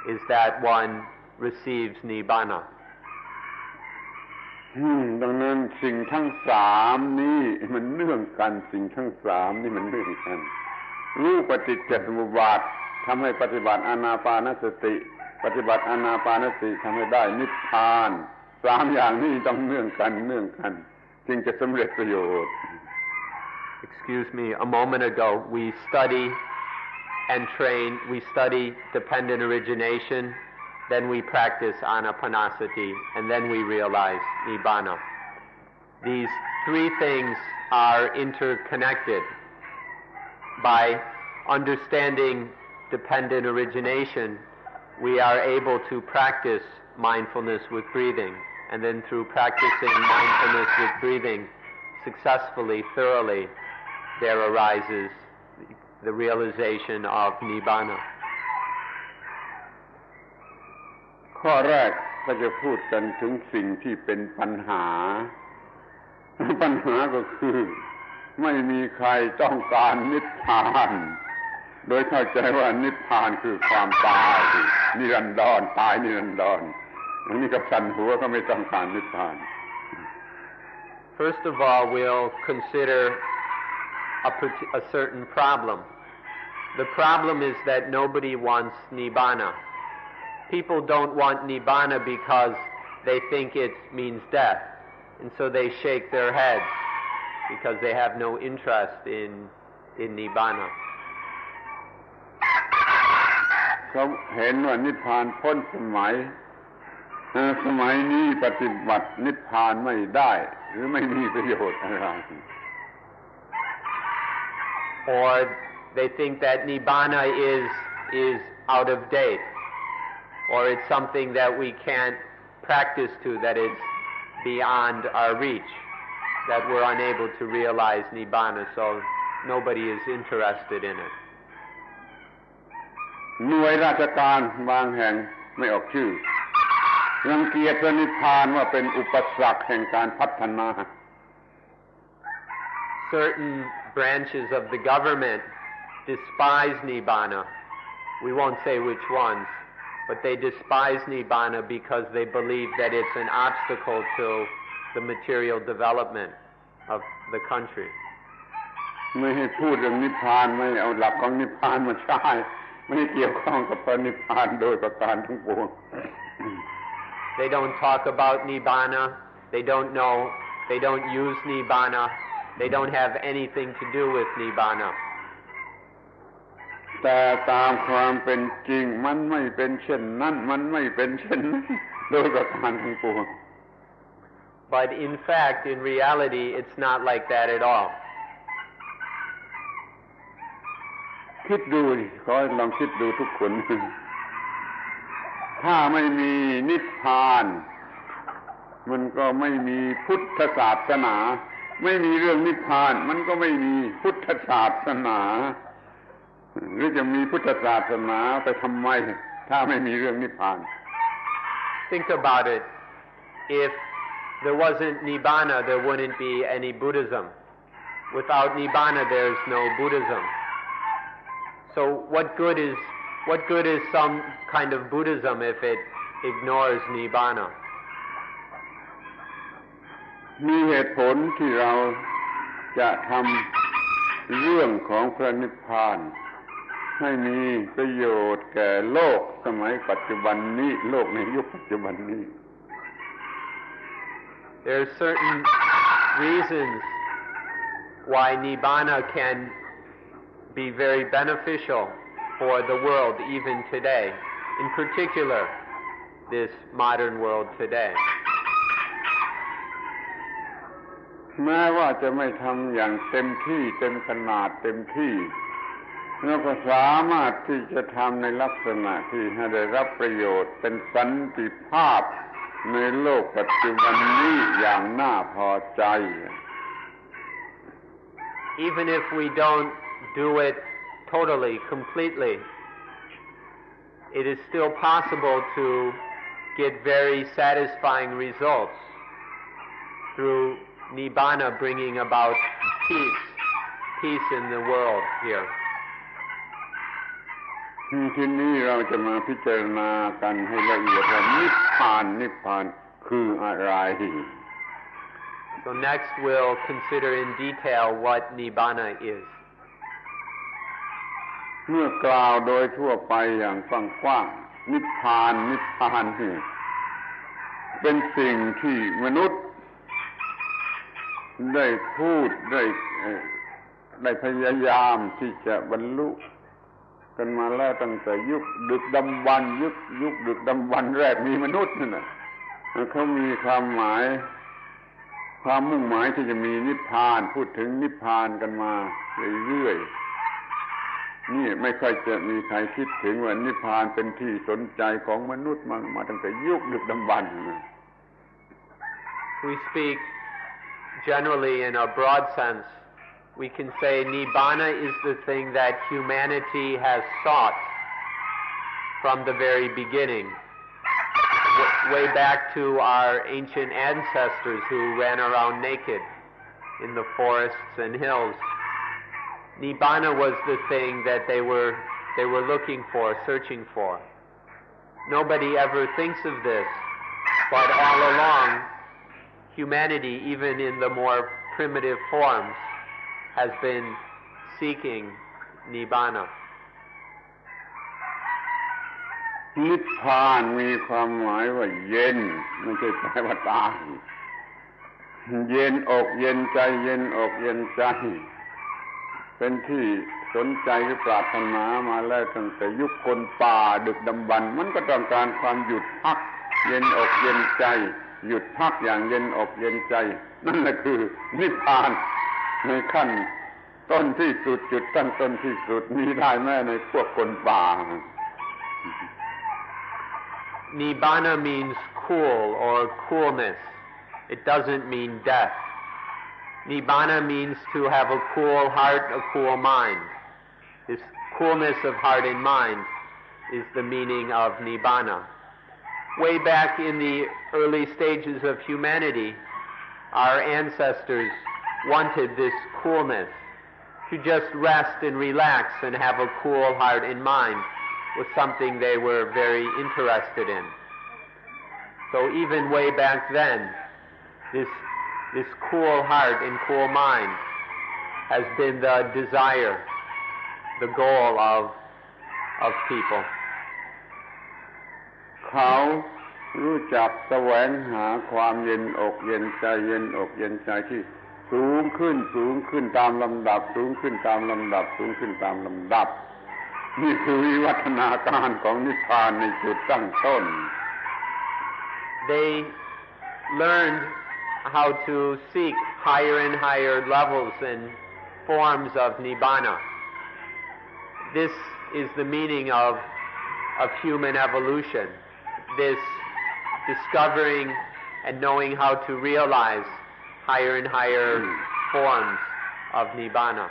is that one receives Nibbana. ดังนั้นสิ่งทั้ง3นี้มันเนื่องกันสิ่งทั้ง3นี่มันเนื่องกันรู้ปฏิจจสมุปบาททำให้ปฏิบัติอานาปานสติปฏิบัติอานาปานสติทำให้ได้นิพพาน3อย่างนี้ต้องเนื่องกันจึงจะสำเร็จประโยชน์ Excuse me, a moment ago we study and train, we study dependent origination, then we practice Anapanasati, and then we realize Nibbana. These 3 things are interconnected. By understanding dependent origination, we are able to practice mindfulness with breathing, and then through practicing mindfulness with breathing successfully, thoroughly, there arises the realization of Nibbana. ข้อแรกก็จะพูดกันถึงสิ่งที่เป็นปัญหาก็คือไม่มีใครต้องการนิพพานโดยเข้าใจว่านิพพานคือความตายนิรันดรตายนิรันดรอันนี้กับสั่นหัวก็ไม่ต้องการนิพพาน First of all, we'll consider a certain problem. The problem is that nobody wants Nibbana. People don't want Nibbana because they think it means death, and so they shake their heads because they have no interest in Nibbana. เขาเห็นว่านิพพานพ้นสมัยนี้ปฏิบัตินิพพานไม่ได้หรือไม่มีประโยชน์อะไร Or they think that Nibbana is out of date, or it's something that we can't practice to, that it's beyond our reach, that we're unable to realize Nibbana, so nobody is interested in it. หน่วยราชการบางแห่งไม่ออกชื่อรังเกียจนิพพานว่าเป็นอุปสรรคแห่งการพัฒนา Certain branches of the government despise Nibbana. We won't say which ones, but they despise Nibbana because they believe that it's an obstacle to the material development of the country. ไม่ให้พูดเรื่องนิพพานไม่เอาหลักของนิพพานมาใช้ไม่เกี่ยวข้องกับพระนิพพานโดยประการทั้งปวง They don't talk about Nibbana. They don't know. They don't use Nibbana. They don't have anything to do with Nibbana. แต่ตามความเป็นจริงมันไม่เป็นเช่นนั้นมันไม่เป็นเช่นนั้นโดยประการทั้งปวง But in fact, in reality, it's not like that at all. คิดดูดิขอให้ลองคิดดูทุกคน ถ้าไม่มีนิพพานมันก็ไม่มีพุทธศาสนาไม่มีเรื่องนิพพานมันก็ไม่มีพุทธศาสนาหรือจะมีพุทธศาสนาไปทำไมถ้าไม่มีเรื่องนิพพาน Think about it. If there wasn't Nibbana, there wouldn't be any Buddhism. Without Nibbana, there's no Buddhism. So what good is some kind of Buddhism if it ignores Nibbana? มีเหตุผลที่เราจะทำเรื่องของพระนิพพานให้มีประโยชน์แก่โลกสมัยปัจจุบันนี้โลกในยุคปัจจุบันนี้ There are certain reasons why Nibbana can be very beneficial for the world even today, in particular this modern world today. แม้ว่าจะไม่ทำอย่างเต็มที่เต็มขนาดเต็มที่เราก็สามารถที่จะทำในลักษณะที่ให้ได้รับประโยชน์เป็นสันติภาพในโลกปัจจุบันนี้อย่างน่าพอใจ Even if we don't do it totally, completely, it is still possible to get very satisfying results through Nibbana bringing about peace in the world here. ทีนี้เราจะมาพิจารณากันให้ละเอียดว่านิพพานคืออะไร So next we'll consider in detail what Nibbana is. เมื่อกล่าวโดยทั่วไปอย่างกว้างๆนิพพานนี่เป็นสิ่งที่มนุษย์ได้พูดได้พยายามที่จะบรรลุกันมาแล้วตั้งแต่ยุคดึกดำบรรพ์ยุคดึกดำบรรพ์แรกมีมนุษย์นั่นน่ะเขามีความมุ่งหมายที่จะมีนิพพานพูดถึงนิพพานกันมาเรื่อยๆนี่ไม่ค่อยจะมีใครคิดถึงว่านิพพานเป็นที่สนใจของมนุษย์มาตั้งแต่ยุคดึกดำบรรพ์ We speak generally in a broad sense. We can say Nibbana is the thing that humanity has sought from the very beginning, way back to our ancient ancestors who ran around naked in the forests and hills. Nibbana was the thing that they were looking for, searching for. Nobody ever thinks of this, but all along, humanity, even in the more primitive forms, has been seeking Nibbana. นิพพานมีความหมายว่าเย็นไม่ใช่แปลว่าตายเย็นอกเย็นใจเย็นอกเย็นใจเป็นที่สนใจหรือปรารถนามาแล้วตั้งแต่ยุคคนป่าดึกดำบรรพ์มันก็ต้องการความหยุดพักเย็นอกเย็นใจหยุดพักอย่างเย็นอกเย็นใจนั่นแหละคือนิพพานในขั้นต้นที่สุดจุดตั้งต้นที่สุดมีได้แม้ในพวกคนป่า Nibbana means cool or coolness. It doesn't mean death. Nibbana means to have a cool heart, a cool mind. This coolness of heart and mind is the meaning of Nibbana. Way back in the early stages of humanity, our ancestors wanted this coolness, to just rest and relax and have a cool heart and mind was something they were very interested in. So even way back then, this cool heart and cool mind has been the desire, the goal of people. เขารู้จักแสวงหาความเย็นอกเย็นใจเย็นอกเย็นใจที่ สูงขึ้นสูงขึ้นตามลำดับสูงขึ้นตามลำดับสูงขึ้นตามลำดับนี่คือวิวัฒนาการของนิพพานในจุดตั้งต้น They learned how to seek higher and higher levels and forms of nibbana. This is the meaning of human evolution. This discovering and knowing how to realize higher and higher forms of nibbana.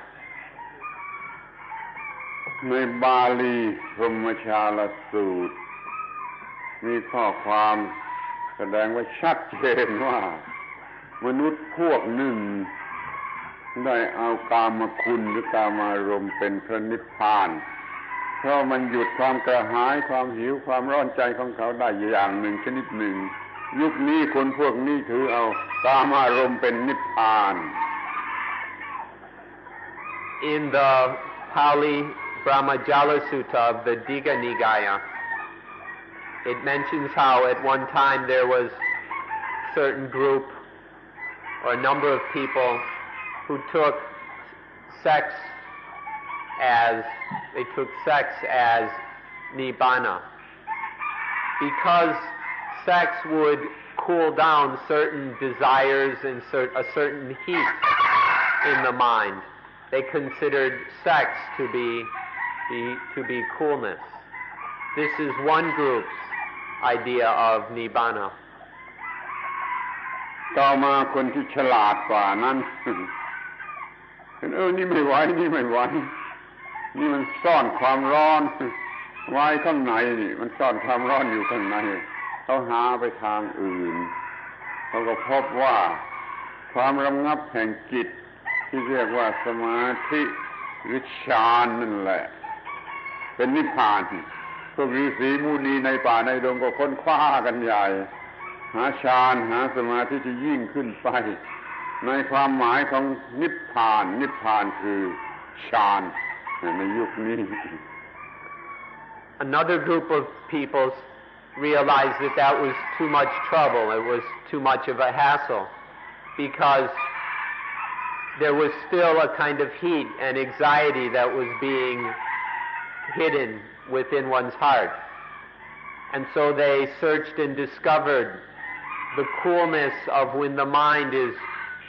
ในบาลีพรหมชาลสูตรมีข้อความแสดงไว้ชัดเจนว่ามนุษย์พวกหนึ่งได้เอากามคุณหรือกามารมณ์เป็นพระนิพพานเพราะมันหยุดความกระหายความหิวความร้อนใจของเขาได้อย่างหนึ่งชนิดหนึ่งยุคนี้คนพวกนี้ถือเอากามารมณ์เป็นนิพพาน In the Pali Brahmajala Sutta of the Digha Nikaya, it mentions how at one time there was a certain group or a number of people who took sex as nibbana, because sex would cool down certain desires and a certain heat in the mind. They considered sex to be coolness. This is one group's idea of nibbana. ต่อมาคนที่ฉลาดกว่านั้นนี่ไม่ไหวนี่ไม่ไหวนี่มันซ่อนความร้อนไว้ข้างในนี่มันซ่อนความร้อนอยู่ข้างในเขาหาไปทางอื่นเขาก็พบว่าความระงับแห่งจิตที่เรียกว่าสมาธิหรือฌานนั่นแหละเป็นนิพพานพวกฤาษีมุนีในป่าในดงก็ค้นคว้ากันใหญ่หาฌานหาสมาธิที่ยิ่งขึ้นไปในความหมายของนิพพานนิพพานคือฌานในยุคนี้ Another group of people realized that was too much trouble. It was too much of a hassle because there was still a kind of heat and anxiety that was being hidden within one's heart. And so they searched and discovered the coolness of when the mind is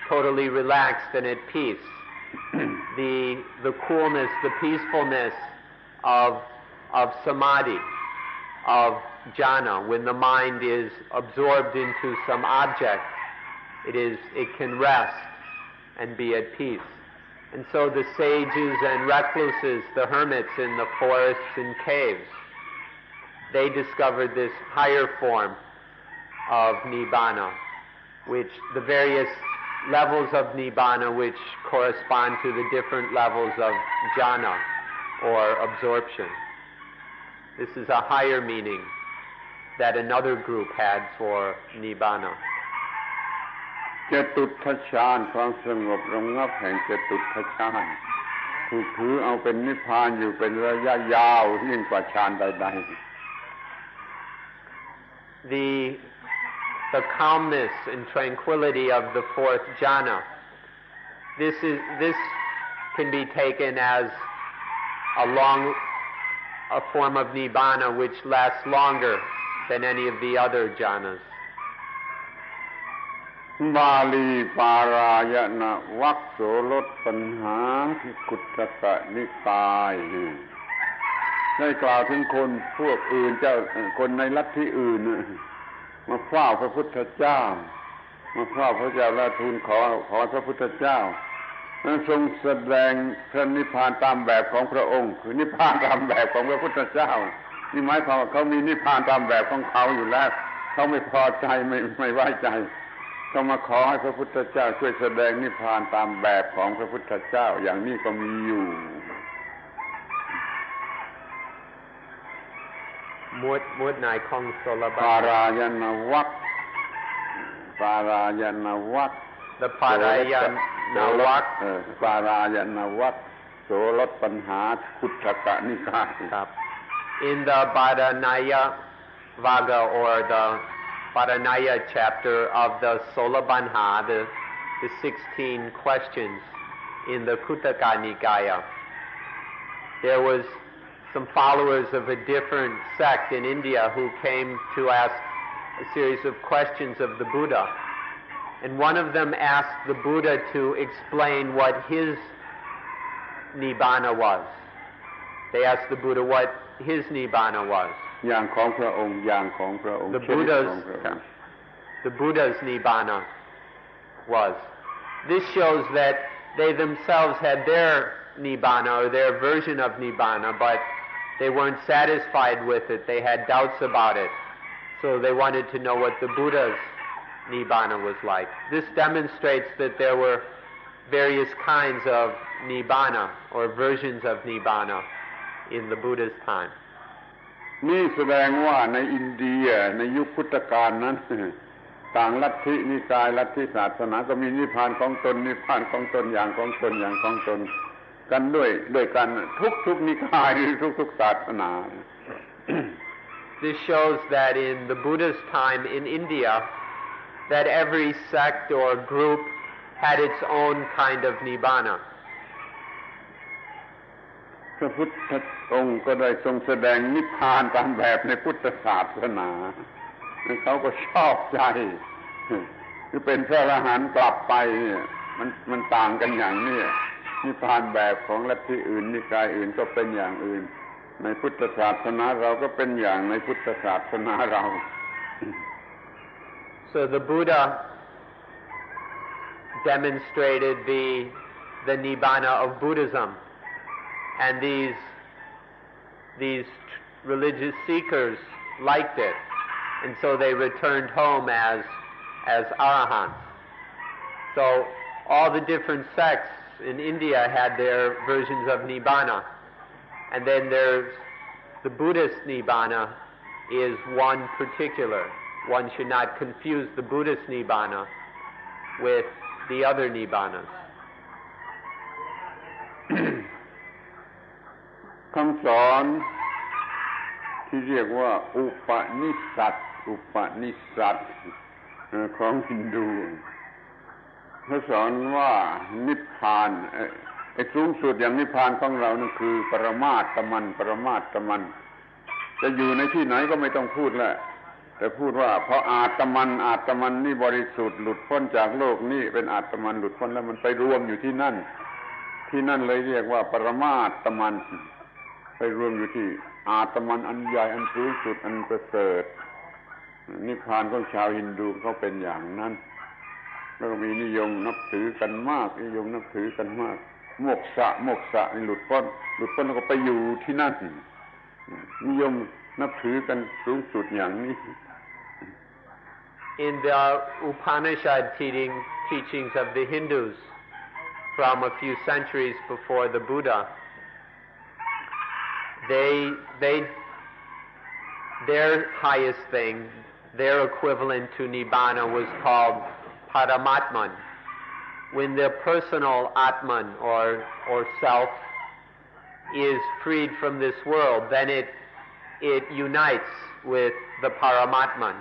totally relaxed and at peace. The coolness, the peacefulness of samadhi, of jhana, when the mind is absorbed into some object, it can rest and be at peace. And so the sages and recluses, the hermits in the forests and caves, they discovered this higher form of nibbana, which the various levels of nibbana which correspond to the different levels of jhana or absorption. This is a higher meaning that another group had for nibbana. จตุตถฌานความสงบระงับแห่งจตุตถฌานถูกถือเอาเป็นนิพพานอยู่เป็นระยะยาวยิ่งกว่าฌานใดๆ The calmness and tranquility of the fourth jhana, this can be taken as a form of nibbana which lasts longer than any of the other jhanas. บาลีปารายณวรรคโสรสปัญหาที่กุตตะนิกายได้กล่าวถึงคนพวกอื่นคนในลัทธิอื่นมาเฝ้าพระพุทธเจ้ามาเฝ้าพระเจ้าและทูลขอพระพุทธเจ้าทรงแสดงพระนิพพานตามแบบของพระองค์คือนิพพานตามแบบของพระพุทธเจ้านี่หมายความว่าเขามีนิพพานตามแบบของเขาอยู่แล้วเขาไม่พอใจไม่ไว้ใจก็มาขอให้พระพุทธเจ้าช่วยแสดงนิพพานตามแบบของพระพุทธเจ้าอย่างนี้ก็มีอยู่มวดไหนของโสลบัณฑ ปารายณวรรคปารายณวรรค The Parayana Vak ปารายณวรรคโสรสปัญหาคุตตะนิกาย In the Paranaya Vaga or the Paranaya chapter of the Solabandha, the 16 questions in the Khuddaka Nikaya. There was some followers of a different sect in India who came to ask a series of questions of the Buddha. And one of them asked the Buddha to explain what his Nibbana was. They asked the Buddha what his Nibbana was. อย่างของพระองค์อย่างของพระองค์ The Buddha's Nibbana was. This shows that they themselves had their Nibbana or their version of Nibbana, but they weren't satisfied with it. They had doubts about it. So they wanted to know what the Buddha's Nibbana was like. This demonstrates that there were various kinds of Nibbana or versions of Nibbana in the Buddha's time. นี่แสดงว่าในอินเดียในยุคพุทธกาลนั้นต่างลัทธินิกายลัทธิศาสนาก็มีนิพพานของตนนิพพานของตนอย่างของตนอย่างของตนกันด้วยกันทุกนิกายหรือทุกศาสนา This shows that in the Buddha's time in India that every sect or group had its own kind of nibbana. พระพุทธองค์ก็ได้ทรงแสดงนิพพานตามแบบในพุทธศาสนาเขาก็ชอบใจคือเป็นพระอรหันต์กลับไปเนี่ยมันต่างกันอย่างนี้นิพพานแบบของลัทธิอื่นนิกายอื่นก็เป็นอย่างอื่นในพุทธศาสนาเราก็เป็นอย่างในพุทธศาสนาเรา So the Buddha demonstrated the nibbana of Buddhism, and these religious seekers liked it, and so they returned home as arahants. So all the different sects in India had their versions of nibbana, and then there's the Buddhist nibbana is one particular. One should not confuse the Buddhist nibbana with the other nibbanas. คำสอนที่เรียกว่าอุปนิสัตของฮินดูเขาสอนว่านิพพานไอ้สูงสุดอย่างนิพพานของเรานั่นคือปรมาตมันจะอยู่ในที่ไหนก็ไม่ต้องพูดแล้วแต่พูดว่าเพราะอาตมันนี่บริสุทธิ์หลุดพ้นจากโลกนี้เป็นอาตมันหลุดพ้นแล้วมันไปรวมอยู่ที่นั่นเลยเรียกว่าปรมาตมันไปรวมอยู่ที่อาตมันอันใหญ่อันสูงสุดอันประเสริฐนิพพานของชาวฮินดูเขาเป็นอย่างนั้นแล้วก็มีนิยมนับถือกันมากโมกษะนี่หลุดพ้นแล้วก็ไปอยู่ที่นั่นนิยมนับถือกันสูงสุดอย่างนี้ In the Upanishad teachings of the Hindus from a few centuries before the Buddha, their highest thing, their equivalent to Nibbana was called Paramatman. When the personal Atman or self is freed from this world, then it unites with the Paramatman.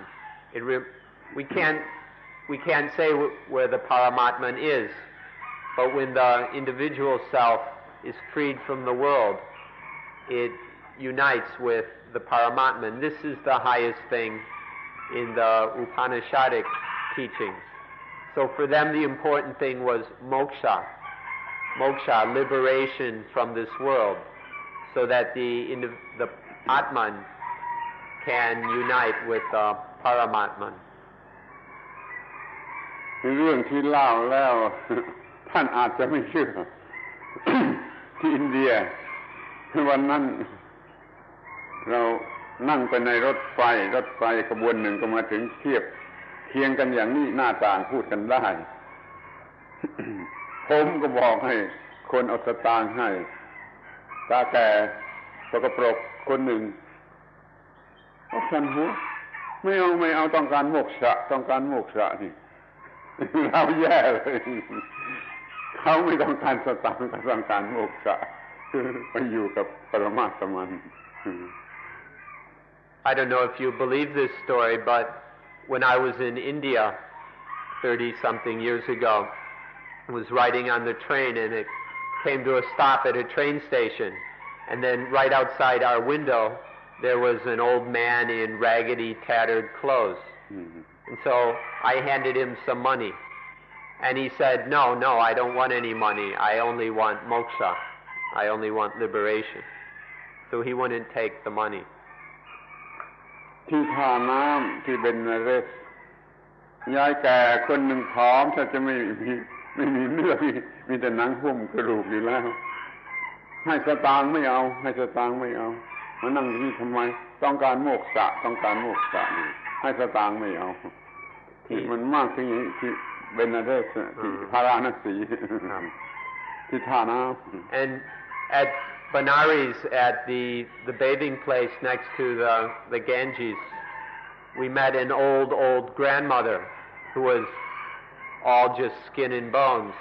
We can't say where the Paramatman is, but when the individual self is freed from the world, it unites with the Paramatman. This is the highest thing in the Upanishadic teachings. So for them the important thing was moksha, liberation from this world, so that the Atman can unite with Paramatman. เรื่องที่เล่าแล้วท่านอาจจะไม่เชื่อ ที่อินเดียวันนั้นเรานั่งไปในรถไฟขบวนหนึ่งก็มาถึงเคียงกันอย่างนี้หน้าต่างพูดกันได้ ผมก็บอกให้คนเอาสตางค์ให้ตาแก่สกปรกคนหนึ่งก็สั่นหัวไม่เอาต้องการโมกษะนี่เราแย่เลยเขาไม่ต้องการสตางค์เขาต้องการโมกษะไปอยู่กับปรมาตมัน I don't know if you believe this story, but when I was in India 30-something years ago, was riding on the train, and it came to a stop at a train station. And then right outside our window, there was an old man in raggedy, tattered clothes. And so I handed him some money. And he said, no, I don't want any money. I only want moksha. I only want liberation. So he wouldn't take the money. ที่ท่าน้ำที่เบนเรสยายแก่คนหนึ่งผอมถ้าจะไม่มีเนื้อมีแต่หนังหุ้มกระดูกอยู่แล้วให้สตางค์ไม่เอาให้สตางค์ไม่เอามานั่งที่นี่ทำไมต้องการโมกษะนี่ให้สตางค์ไม่เอาที่มันมากที่เบนเรสที่พาราณสีที่ท่าน้ำ And at Benares, at the bathing place next to the Ganges, we met an old grandmother who was all just skin and bones.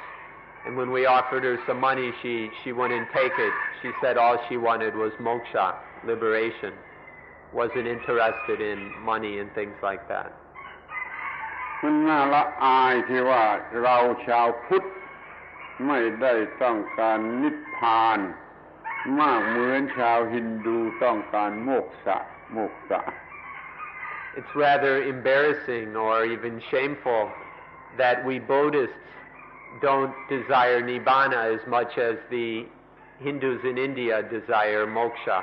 And when we offered her some money, she wouldn't take it. She said all she wanted was moksha, liberation. Wasn't interested in money and things like that. มันน่าละอายที่ว่าเราชาวพุทธไม่ได้ต้องการนิพพานมากเหมือนชาวฮินดูต้องการโมกษะ It's rather embarrassing or even shameful that we Buddhists don't desire nibbana as much as the Hindus in India desire moksha.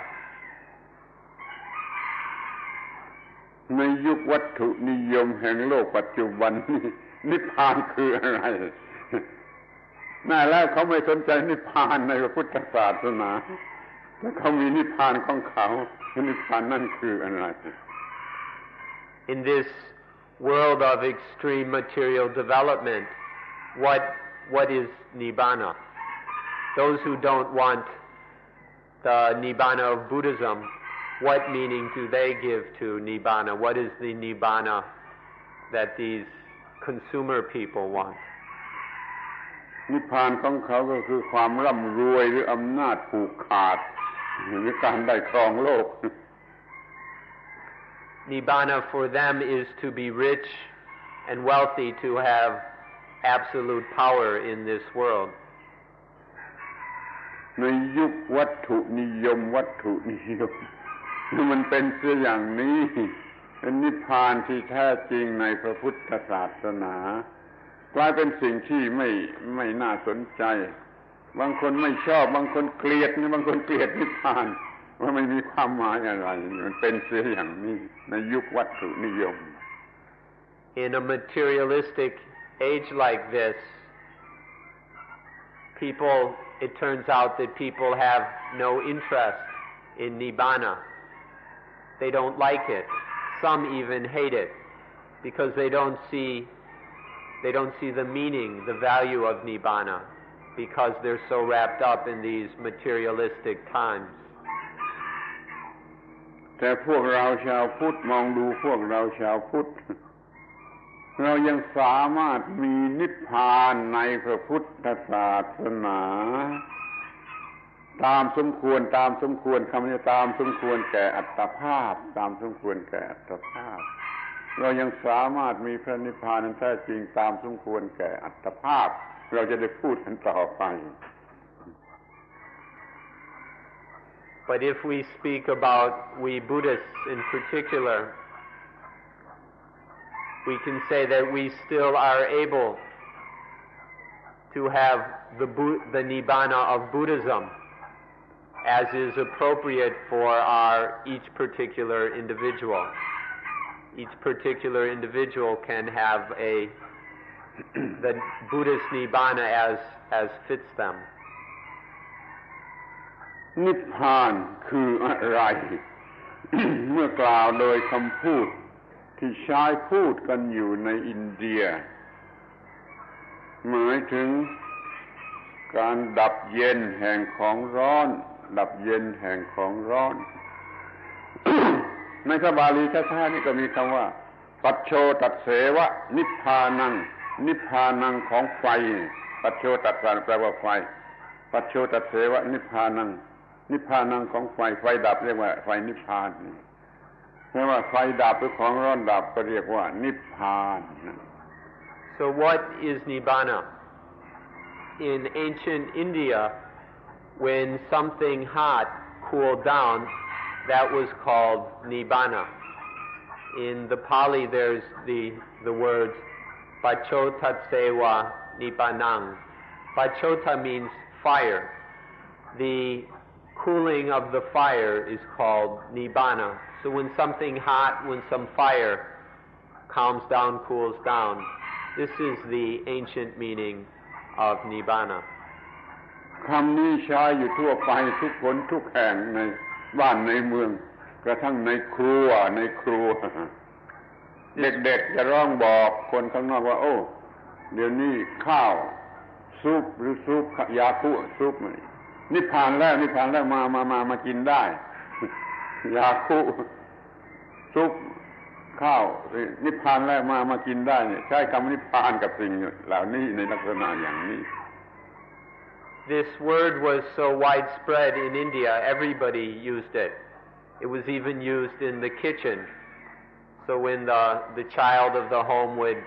ในยุควัตถุนิยมแห่งโลกปัจจุบันนี้นิพพานคืออะไรน่าแล้วเขาไม่สนใจนิพพานในพระพุทธศาสนาแต่เขามีนิพพานของเขานิพพานนั่นคืออะไร In this world of extreme material development, what is nibbana? Those who don't want the nibbana of Buddhism, what meaning do they give to nibbana? What is the nibbana that these consumer people want? นิพพานของเขาก็คือความร่ำรวยหรืออำนาจผูกขาดหรือการได้ครองโลก Nibbana for them is to be rich and wealthy, to have absolute power in this world. ในยุควัตถุนิยมมันเป็นเสียอย่างนี้เป็นนิพพานที่แท้จริงในพระพุทธศาสนากลายเป็นสิ่งที่ไม่น่าสนใจบางคนไม่ชอบบางคนเกลียดบางคนเกลียดนิพพานว่าไม่มีความหมายอะไรมันเป็นเสียอย่างนี้ในยุควัตถุนิยม In a materialistic age like this, it turns out that people have no interest in nibbana. They don't like it. Some even hate it because they don't see the meaning, the value of nibbana, because they're so wrapped up in these materialistic times. แต่พวกเราชาวพุทธมองดูพวกเราชาวพุทธเรายังสามารถมีนิพพานในพระพุทธศาสนาตามสมควรคำนี้ตามสมควรแก่อัตภาพเรายังสามารถมีพระนิพพานนั้นแท้จริงตามสมควรแก่อัตภาพเราจะได้พูดกันต่อไป But if we speak about we Buddhists in particular, we can say that we still are able to have the nibbana of Buddhism as is appropriate for each particular individual. Each particular individual can have the Buddhist nibbana as fits them. นิพพานคืออะไร เมื่อกล่าวโดยคำพูดที่ใช้พูดกันอยู่ในอินเดียหมายถึงการดับเย็นแห่งของร้อน ในพระบาลีแท้ๆนี่ก็มีคำว่าปัจโชตัสเสวะนิพพานังของไฟปัจโชตัสสะแปลว่าไฟปัจโชตัสเสวะนิพพานังของไฟดับเรียกว่าไฟนิพพานแปลว่าไฟดับหรือของร้อนดับก็เรียกว่านิพพาน So what is nibbana? in ancient India, when something hot cooled down, that was called nibbana. In the Pali, there's the words pachotatsewa nibbanang. Pachota means fire. The cooling of the fire is called nibbana. So when something hot, when some fire calms down, cools down, this is the ancient meaning of nibbana. คำนี้ใช้อยู่ทั่วไปทุกคนทุกแห่งในบ้านในเมืองกระทั่งในครัวเด็กๆจะร้องบอกคนข้างนอกว่าโอ้เดี๋ยวนี้ข้าวซุปหรือซุปยาคุซุปนิพพานแล้วมากินได้ยาคุซุปข้าวนิพพานแล้วมากินได้เนี่ยใช้คำนิพพานกับสิ่งเหล่านี้ในลักษณะอย่างนี้ This word was so widespread in India, everybody used it. It was even used in the kitchen. So when the child of the home would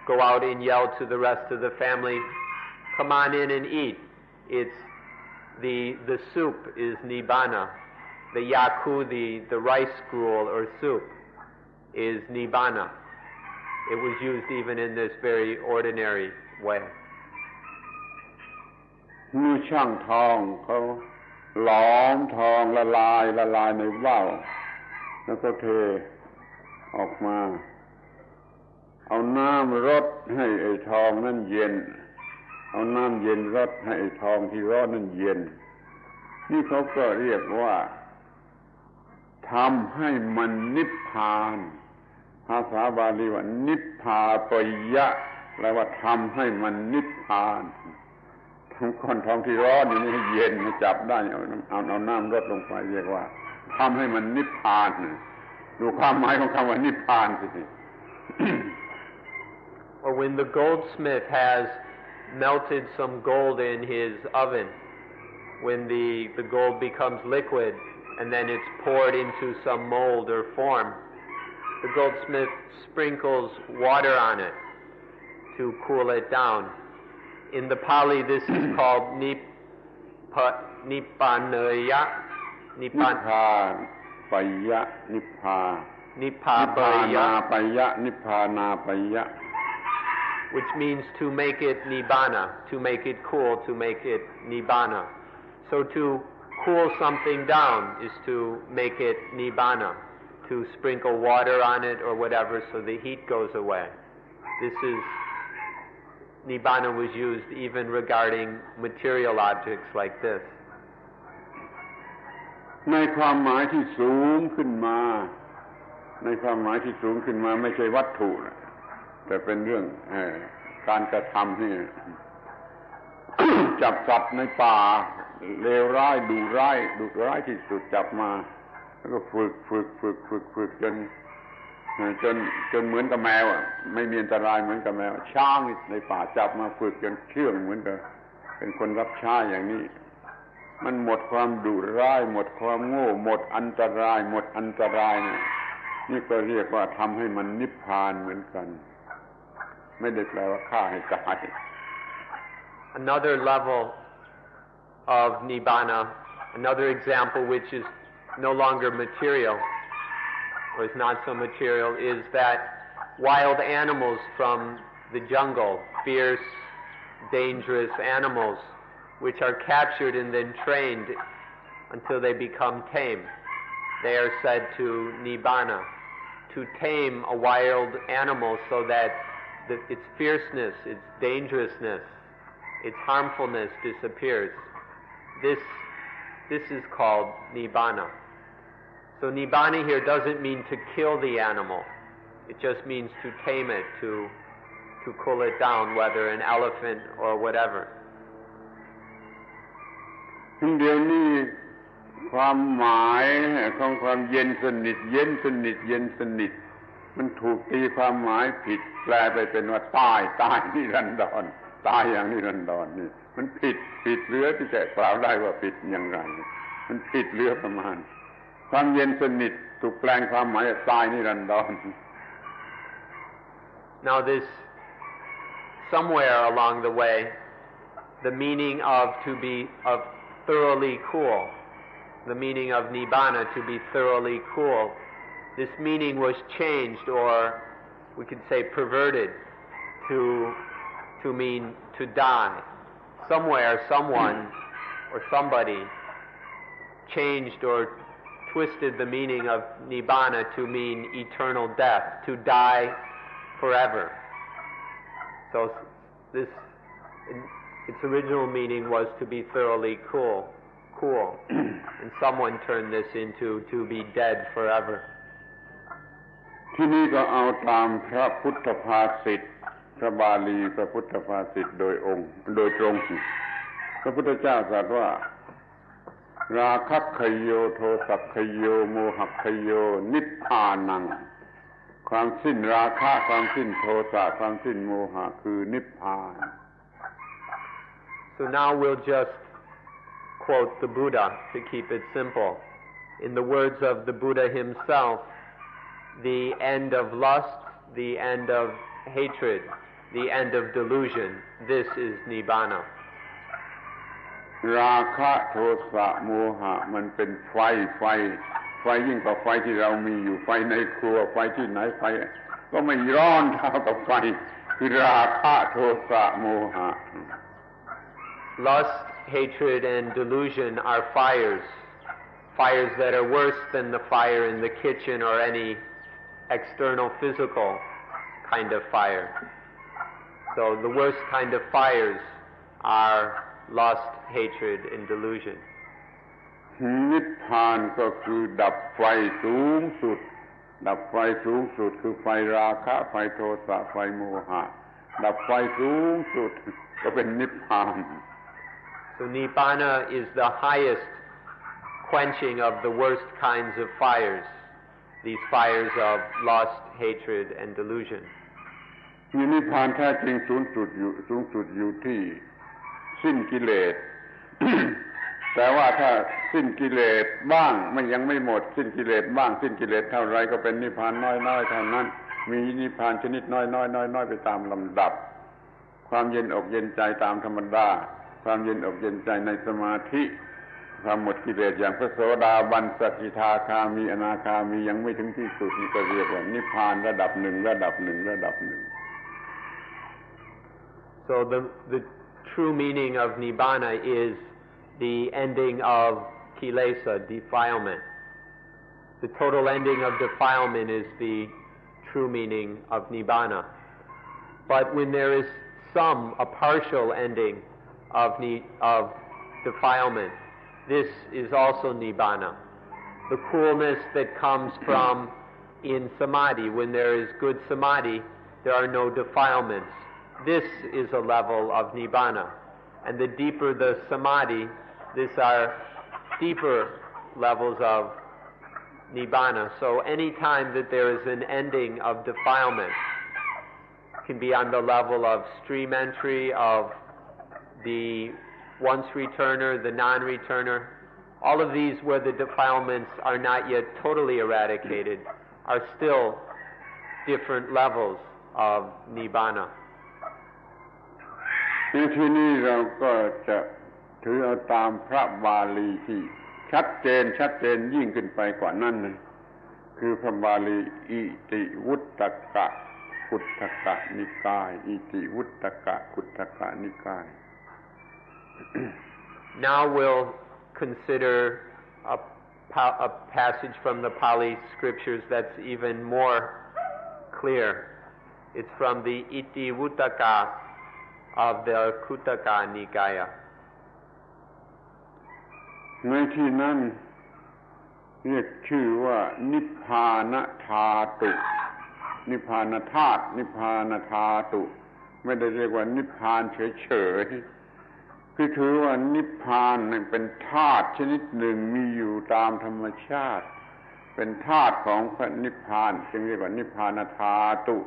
go out and yell to the rest of the family, come on in and eat, it's the soup is nibbana. The yaku, the rice gruel or soup, is nibbana. It was used even in this very ordinary way. เมื่อช่างทองเขาหลอมทองละลายในเบ้าแล้วก็เทออกมาเอาน้ำรดให้ไอ้ทองนั่นเย็นเอาน้ำเย็นรดให้ไอ้ทองที่ร้อนนั่นเย็นนี่เขาก็เรียกว่าทำให้มันนิพพานภาษาบาลีว่านิพพาปยะแปลว่าทำให้มันนิพพานก้อนทองที่ร้อนอยู่นี่ให้เย็นให้จับได้เอาน้ำรดลงไปเรียกว่าทำให้มันนิพพานดูความหมายของคำว่านิพพานสิ Or when the goldsmith has melted some gold in his oven, when the gold becomes liquid and then it's poured into some mold or form, the goldsmith sprinkles water on it to cool it down. In the Pali, this is called nippanaya. Nippanapaya. Which means to make it nibbana, to make it cool, to make it nibbana. So to cool something down is to make it nibbana, to sprinkle water on it or whatever so the heat goes away. This is nibbana was used even regarding material objects like this. ในความหมายที่สูงขึ้นมาไม่ใช่วัตถุแต่เป็นเรื่องการกระทำที่ จับสัตว์ในป่าเลวร้ายดุร้ายที่สุดจับมาแล้วก็ฝึกจนเหมือนกับแมวไม่มีอันตรายเหมือนกับแมวช้างในป่าจับมาฝึกจนเชื่องเหมือนกับเป็นคนรับใช้อย่างนี้มันหมดความดุร้ายหมดความโง่หมดอันตรายเนี่ยนี่ก็เรียกว่าทำให้มันนิพพานเหมือนกันไม่ได้แปลว่าฆ่าให้ตาย Another level of nibbana, another example which is no longer material or is not so material, is that wild animals from the jungle, fierce, dangerous animals, which are captured and then trained until they become tame. They are said to nibbana, to tame a wild animal so that its fierceness, its dangerousness, its harmfulness disappears. This is called nibbana. So nibbana here doesn't mean to kill the animal. It just means to tame it, to cool it down, whether an elephant or whatever. เดี๋ยวนี้ความหมายของความเย็นสนิทมันถูกตีความหมายผิดแปลไปเป็นว่าตายนิรันดรตายอย่างนิรันดรนี่มันผิดเหลือที่จะกล่าวได้ว่าผิดอย่างไรมันผิดเหลือประมาณความเย็นสนิทถูกแปลงความหมายตายนิรันดร Now this somewhere along the way the meaning of thoroughly cool, the meaning of nibbana to be thoroughly cool, this meaning was changed, or we could say perverted, to mean to die. Somewhere, someone or somebody changed or twisted the meaning of nibbana to mean eternal death, to die forever. So this, its original meaning was to be thoroughly cool, and someone turned this into to be dead forever. ที่นี่ก็เอาตามพระพุทธภาษิตพระบาลีพระพุทธภาษิตโดยตรงพระพุทธเจ้าตรัสว่าราคะคโยโทสัคโยโมหคโยนิพพานังความสิ้นราคะความสิ้นโทสะความสิ้นโมหะคือนิพพาน So now we'll just quote the Buddha to keep it simple. In the words of the Buddha himself, the end of lust, the end of hatred, the end of delusion, this is Nibbana. ราคะโทสะโมหะมันเป็นไฟยิ่งกว่าไฟที่เรามีอยู่ไฟในครัวไฟที่ไหนไฟก็ไม่ร้อนเท่ากับไฟคือราคะโทสะโมหะ Lust, hatred, and delusion are fires that are worse than the fire in the kitchen or any external physical kind of fire. So the worst kind of fires are lust, hatred, and delusion. นิพพานก็คือดับไฟสูงสุดคือไฟราคะไฟโทสะไฟโมหะดับไฟสูงสุดก็เป็นนิพพาน So Nibbana is the highest quenching of the worst kinds of fires, these fires of lust, hatred, and delusion. นิพพานแท้จริงสูงสุดอยู่ที่สิ้นกิเลส แต่ว่าถ้าสิ้นกิเลสบ้างมันยังไม่หมดสิ้นกิเลสบ้างสิ้นกิเลสเท่าไรก็เป็นนิพพานน้อยๆเท่านั้นมีนิพพานชนิดน้อยไปตามลำดับความเย็นอกเย็นใจตามธรรมดาความเย็นอกเย็นใจในสมาธิความหมดกิเลสอย่างพระโสดาบันสกิทาคามีอนาคามียังไม่ถึงที่สุดนี่ก็เรียกว่านิพพานระดับหนึ่ง So the true meaning of Nibbana is the ending of kilesa, defilement. The total ending of defilement is the true meaning of Nibbana. But when there is a partial ending of defilement, this is also Nibbana. The coolness that comes from in samadhi, when there is good samadhi, there are no defilements. This is a level of Nibbana. And the deeper the samadhi, these are deeper levels of Nibbana. So any time that there is an ending of defilement, it can be on the level of stream entry, of the once returner, the non-returner. All of these where the defilements are not yet totally eradicated are still different levels of Nibbana. ที่นี่เราก็จะถือเอาตามพระบาลีที่ชัดเจนยิ่งขึ้นไปกว่านั้นคือพระบาลีอิติวุตตกะกุตตกะนิกายอิติวุตตกะกุตตกะนิกาย Now we'll consider a passage from the Pali scriptures that's even more clear. It's from the Iti Vuttaka of the Kuttaka Nikaya. ในที่นั้นเรียกชื่อว่านิพพานธาตุนิพพานธาตุนิพพานธาตุไม่ได้เรียกว่านิพพานเฉยๆคือถือว่านิพพานเป็นธาตุชนิดหนึ่งมีอยู่ตามธรรมชาติเป็นธาตุของพระนิพพานจึงเรียกว่านิพพานธาตุ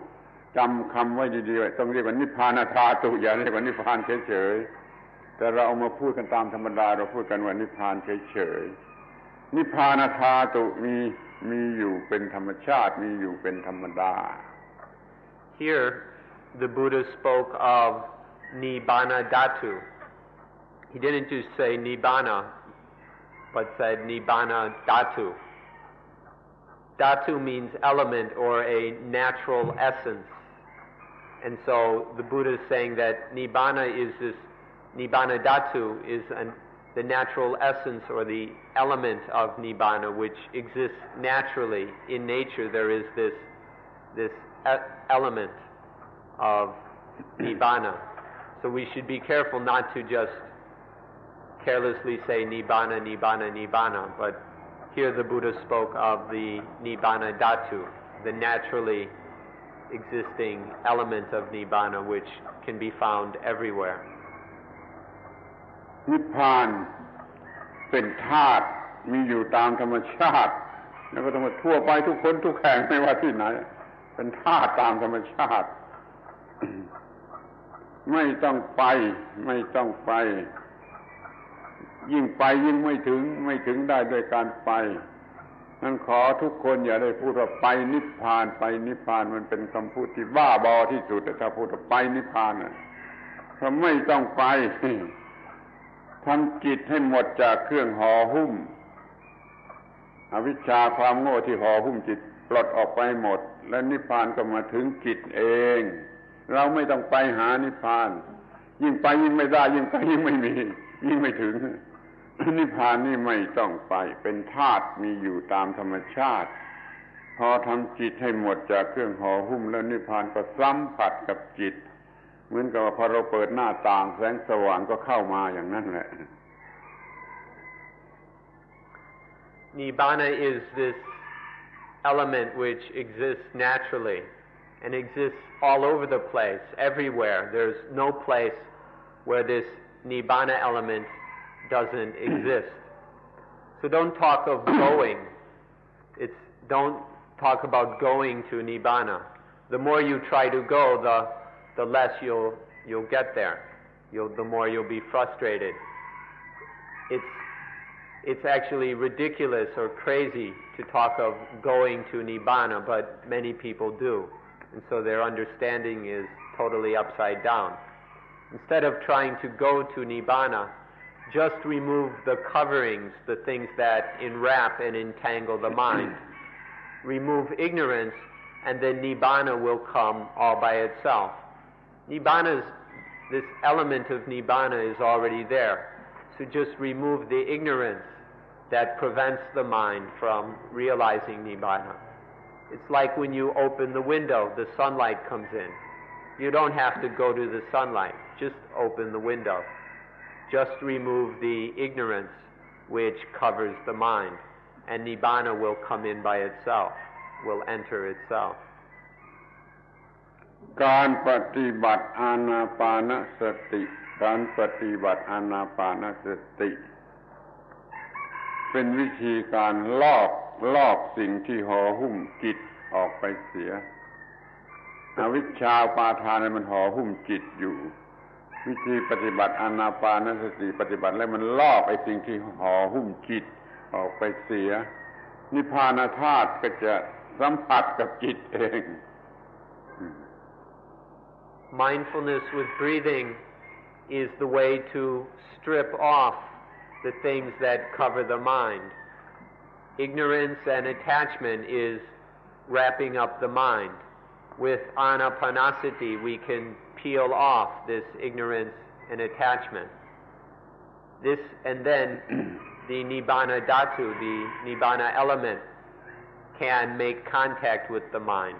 จำคำไว้ดีๆต้องเรียกว่านิพพานธาตุอย่าเรียกว่านิพพานเฉยๆแต่เราเอามาพูดกันตามธรรมดาเราพูดกันว่านิพพานเฉยๆนิพพานธาตุมีอยู่เป็นธรรมชาติมีอยู่เป็นธรรมดา Here the Buddha spoke of Nibbana Dhatu, he didn't just say Nibbana, but said Nibbana Dhatu. Dhatu means element or a natural essence. And so the Buddha is saying that Nibbana is this, Nibbana Dhatu is the natural essence or the element of Nibbana which exists naturally. In nature there is this element of Nibbana. So we should be careful not to just carelessly say Nibbana, Nibbana, Nibbana, but here the Buddha spoke of the Nibbana Dhatu, the naturally existing element of Nibbana which can be found everywhere. นิพพานเป็นธาตุมีอยู่ตามธรรมชาติแล้วก็ต้องมาทั่วไปทุกคนทุกแห่งไม่ว่าที่ไหนเป็นธาตุตามธรรมชาติ ไม่ต้องไปยิ่งไปยิ่งไม่ถึงได้ด้วยการไปนั้นขอทุกคนอย่าได้พูดว่าไปนิพพานมันเป็นคำพูดที่บ้าบอที่สุดแต่ถ้าพูดว่าไปนิพพานเพราะไม่ต้องไปทำจิตให้หมดจากเครื่องห่อหุ้มอวิชชาความโง่ที่ห่อหุ้มจิตปลดออกไปหมดและนิพพานก็มาถึงจิตเองเราไม่ต้องไปหานิพพานยิ่งไปยิ่งไม่ได้ยิ่งไปยิ่งไม่มียิ่งไม่ถึงนิพพานนี่ไม่ต้องไปเป็นธาตุมีอยู่ตามธรรมชาติพอทำจิตให้หมดจากเครื่องห่อหุ้มแล้วนิพพานก็สัมผัสกับจิตเหมือนกับว่าพอเราเปิดหน้าต่างแสงสว่างก็เข้ามาอย่างนั้นแหละ Nibbana is this element which exists naturally and exists all over the place, everywhere. There's no place where this Nibbana element doesn't exist. So don't talk of going. Don't talk about going to Nibbana. The more you try to go, the less you'll get there. The more you'll be frustrated. It's actually ridiculous or crazy to talk of going to Nibbana, but many people do. And so their understanding is totally upside down. Instead of trying to go to Nibbana, just remove the coverings, the things that enwrap and entangle the mind. Remove ignorance, and then Nibbana will come all by itself. This element of Nibbana is already there. So just remove the ignorance that prevents the mind from realizing Nibbana. It's like when you open the window, the sunlight comes in. You don't have to go to the sunlight, just open the window. Just remove the ignorance which covers the mind, and Nibbana will come in by itself, will enter itself. การปฏิบัติอานาปานสติเป็นวิธีการลอกสิ่งที่ห่อหุ้มจิตออกไปเสียอวิชชาปาทานมันห่อหุ้มจิตอยู่วิธีปฏิบัติอานาปานสติปฏิบัติแล้วมันลอกไอ้สิ่งที่ห่อหุ้มจิตออกไปเสียนิพพานธาตุก็จะสัมผัสกับจิตเอง Mindfulness with breathing is the way to strip off the things that cover the mind. Ignorance and attachment is wrapping up the mind. With Anapanasati, we can peel off this ignorance and attachment. And then the Nibbana Dhatu, the Nibbana element, can make contact with the mind.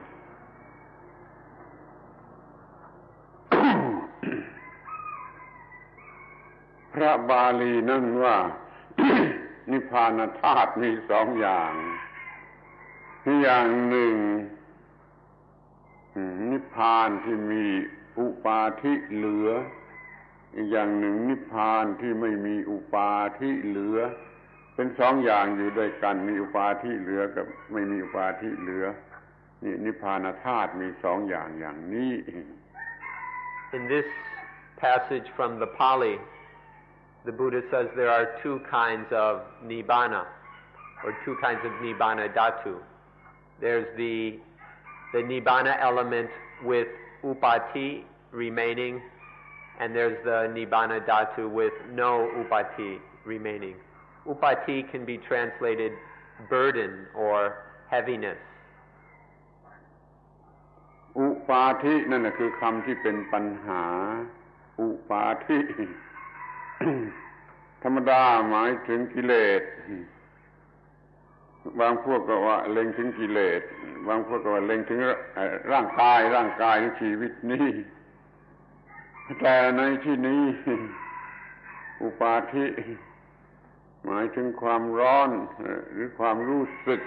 พระบาลีนั่นว่า นิพพานธาตุมีสองอย่างอย่างหนึ่งนิพพานที่มีอุปาทิเหลืออีกอย่างหนึ่งนิพพานที่ไม่มีอุปาทิเหลือเป็นสองอย่างอยู่ด้วยกันมีอุปาทิเหลือกับไม่มีอุปาทิเหลือนี่นิพพานธาตุมีสองอย่างอย่างนี้ In this passage from the Pali, the Buddha says there are two kinds of Nibbana, or two kinds of Nibbana Dhatu. There's the Nibbana element with upati remaining, and there's the Nibbana Dhatu with no upati remaining. Upati can be translated burden or heaviness. อุปาทินั่นคือคำที่เป็นปัญหาอุปาทิ ธรรมดาหมายถึงกิเลสบางพวกก็ว่าเล็งถึงกิเลสบางพวกก็ว่าเล็งถึงร่างกายในชีวิตนี้แต่ในที่นี้ อุปาทิหมายถึงความร้อนหรือความรู้สึก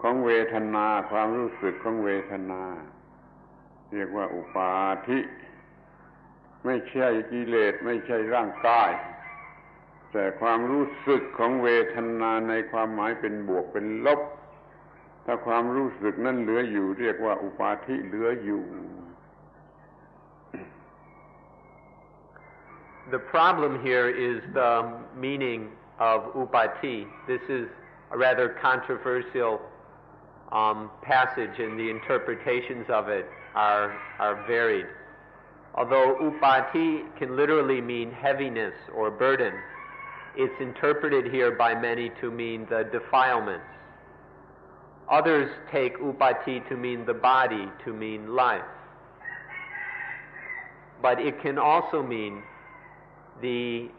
ของเวทนาความรู้สึกของเวทนาเรียกว่าอุปาทิไม่ใช่กิเลสไม่ใช่ร่างกายแต่ความรู้สึกของเวทนาในความหมายเป็นบวกเป็นลบถ้าความรู้สึกนั้นเหลืออยู่เรียกว่าอุปาทิเหลืออยู่ The problem here is the meaning of upati. This is a rather controversial passage, and the interpretations of it are varied. Although upati can literally mean heaviness or burden, it's interpreted here by many to mean the defilements. Others take upati to mean the body, to mean life. But it can also mean the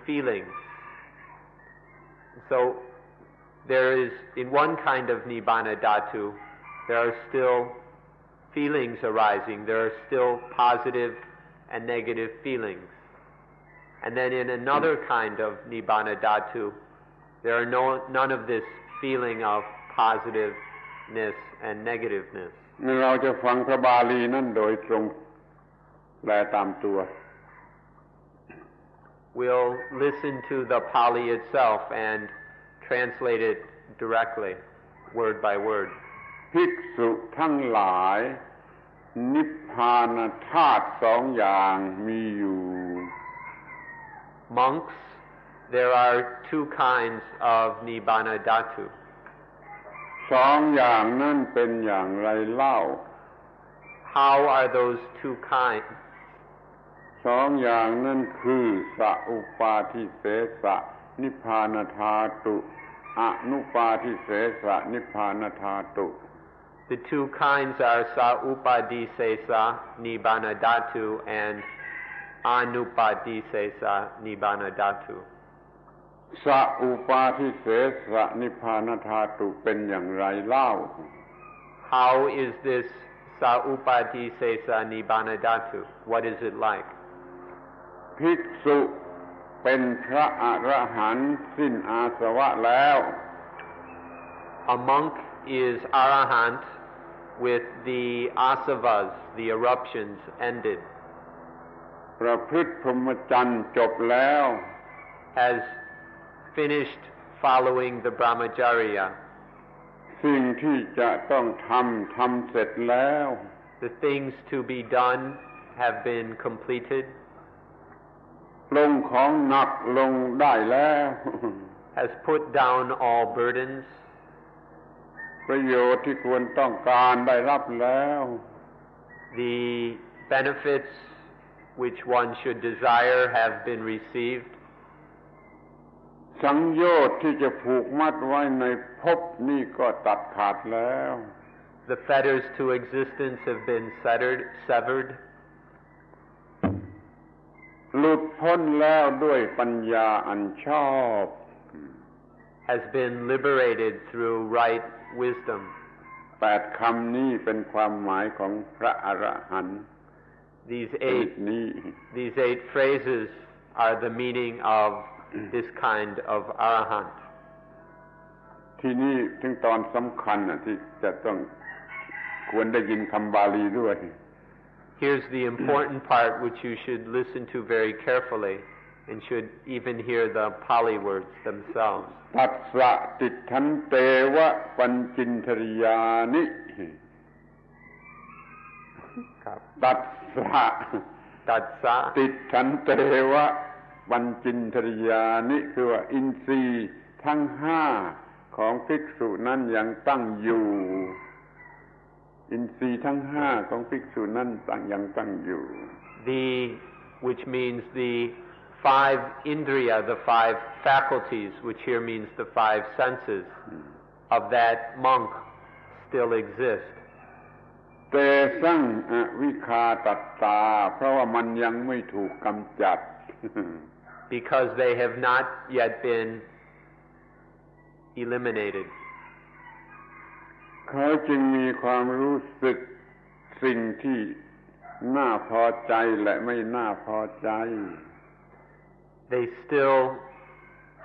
feelings. So there is, in one kind of Nibbana Dhatu, there are still feelings arising. There are still positive and negative feelings. And then in another kind of Nibbana Dhatu, there are none of this feeling of positiveness and negativeness. เราจะฟังพระบาลีนั่นโดยตรงแปลตามตัว We'll listen to the Pali itself and translate it directly, word by word. ภิกษุทั้งหลายนิพพานธาตุสองอย่างมีอยู่ Monks, there are two kinds of Nibbana Dhatu. สองอย่างนั้นเป็นอย่างไรเล่า How are those two kinds? สองอย่างนั้นคือสัอุปาทิเสสะนิพพานธาตุอนุปาทิเสสะนิพพานธาตุ The two kinds are Saupadisesa Nibbana Dhatu and Anupadisesa Nibbana Dhatu. สัอุปาทิเสสะนิพพานธาตุเป็นอย่างไรเล่า How is this Saupadisesa Nibbana Dhatu? What is it like? ภิกษุเป็นพระอรหันต์สิ้นอาสวะแล้ว A monk is arahant with the asavas, the eruptions, ended. ประพฤติพรหมจรรย์จบแล้ว Has finished following the brahmacharya. สิ่งที่จะต้องทำเสร็จแล้ว The things to be done have been completed. ลงของหนักลงได้แล้ว Has put down all burdens. ประโยชน์ที่ควรต้องการได้รับแล้ว The benefits which one should desire have been received. สังโยชน์ที่จะผูกมัดไว้ในภพนี้ก็ตัดขาดแล้ว The fetters to existence have been severed. หลุดพ้นแล้วด้วยปัญญาอันชอบ Has been liberated through right wisdom. 8 คำนี้เป็นความหมายของพระอรหันต์ These 8 phrases are the meaning of this kind of arahant. ที่นี่ถึงตอนสำคัญที่จะต้องควรได้ยินคำบาลีด้วย Here's the important part which you should listen to very carefully and should even hear the Pali words themselves. ตัสสะติทันเตวะปัญจินทริยานิตัสสะติทันเตวะปัญจินทริยานิคือว่าอินทรีย์ทั้ง5ของภิกษุนั้นยังตั้งอยู่อินทรีย์ทั้ง5ของภิกษุนั้นยังตั้งอยู่ The which means the 5 indriya, the 5 faculties, which here means the 5 senses of that monk still exist. เตสังอวิคาตัตตาเพราะว่ามันยังไม่ถูกกำจัด Because they have not yet been eliminated. เขาจึงมีความรู้สึกสิ่งที่น่าพอใจและไม่น่าพอใจ They still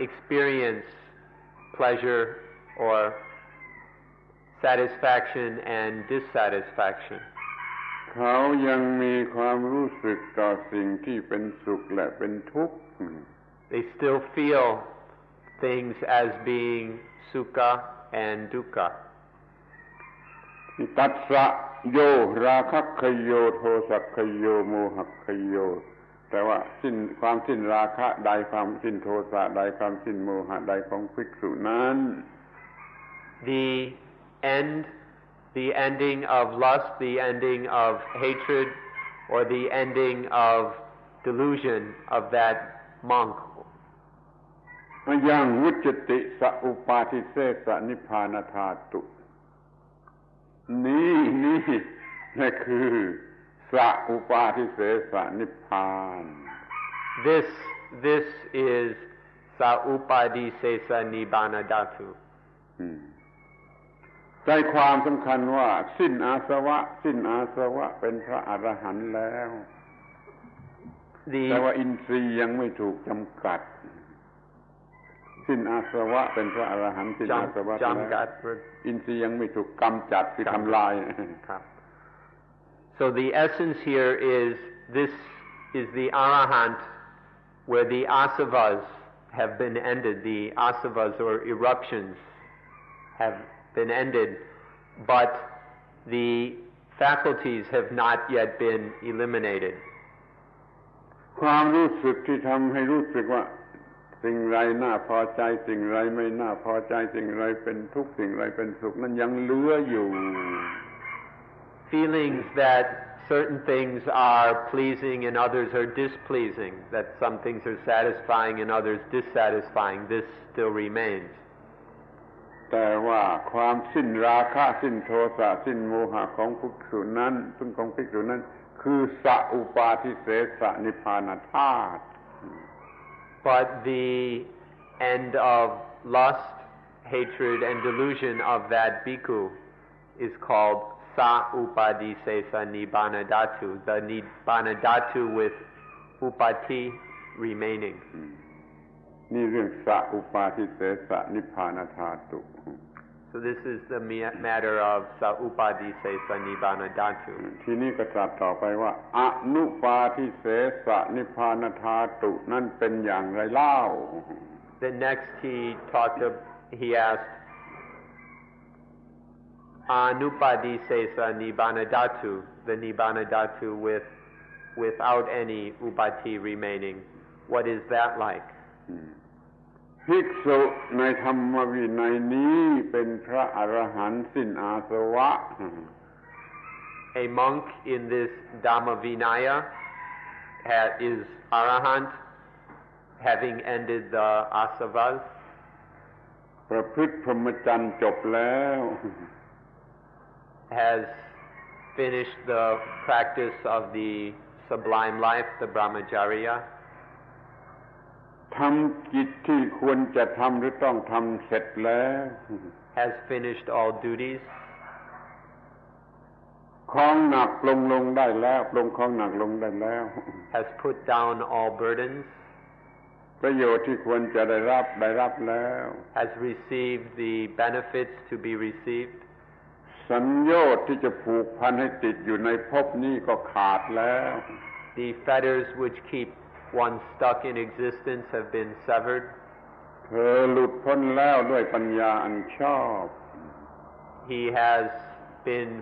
experience pleasure or satisfaction and dissatisfaction. เขายังมีความรู้สึกต่อสิ่งที่เป็นสุขและเป็นทุกข์ They still feel things as being sukha and dukkha. ตัสสะโยราคะคโยโทสัคโยโมหคโยแต่ว่าความสิ้นราคะใดความสิ้นโทสะใดความสิ้นโมหะใดของภิกษุนั้น The ending of lust, the ending of hatred, or the ending of delusion of that monk. ยังวุจติสอุปาทิเสสนิพพานธาตุนี่นั่นคือสอุปาทิเสสนิพพาน This is sa upadisesa nibbana dhatu. ใจความสำคัญว่าสิ้นอาสวะเป็นพระอรหันต์แล้วแต่ว่าอินทรีย์ยังไม่ถูกจำกัดสิ้นอาสวะเป็นพระอรหันต์สิ้นอาสวะแล้วอินทรีย์ยังไม่ถูกกำจัดคือทำลาย So the essence here is this is the arahant where the asavas have been ended, the asavas or eruptions have been ended, but the faculties have not yet been eliminated. ความรู้สึกที่ทำให้รู้สึกว่าสิ่งไรน่าพอใจสิ่งไรไม่น่าพอใจสิ่งไรเป็นทุกข์สิ่งไรเป็นสุขนั้นยังเหลืออยู่ Feelings that certain things are pleasing and others are displeasing, that some things are satisfying and others dissatisfying, this still remains. แต่ว่าความสิ้นราคะสิ้นโทสะสิ้นโมหะของภิกษุนั้นซึ่งของภิกษุนั้นคือสอุปาทิเสสนิพพานธาตุ But the end of lust, hatred and delusion of that bhikkhu is called sa upadisesa nibbana dhatu, the nibbana dhatu with upati remaining. นี่เรื่องสอุปาทิเสสนิพพานธาตุ So this is the matter of sa upadisesa nibbana dhatu. ทีนี้ก็ตรัสต่อไปว่าอนุปาทิเสสนิพพานธาตุนั่นเป็นอย่างไรเล่า Then next he asked anupadisesa nibbana dhatu, the nibbana dhatu without any upati remaining. What is that like? ภิกษุในธรรมวินัยนี้เป็นพระอรหันต์สิ้นอาสวะ A monk in this Dhamma Vinaya is arahant, having ended the asavas. ประพฤติพรหมจรรย์จบแล้ว Has finished the practice of the sublime life, the brahmacharya. ทำกิจที่ควรจะทำหรือต้องทำเสร็จแล้ว Has finished all duties. ของหนักลงได้แล้วลงของหนักลงได้แล้ว Has put down all burdens. ประโยชน์ที่ควรจะได้รับแล้ว Has received the benefits to be received. สัญโยชน์ที่จะผูกพันให้ติดอยู่ในภพนี้ก็ขาดแล้ว The fetters which keep one stuck in existence have been severed. เธอหลุดพ้นแล้วด้วยปัญญาอันชอบ He has been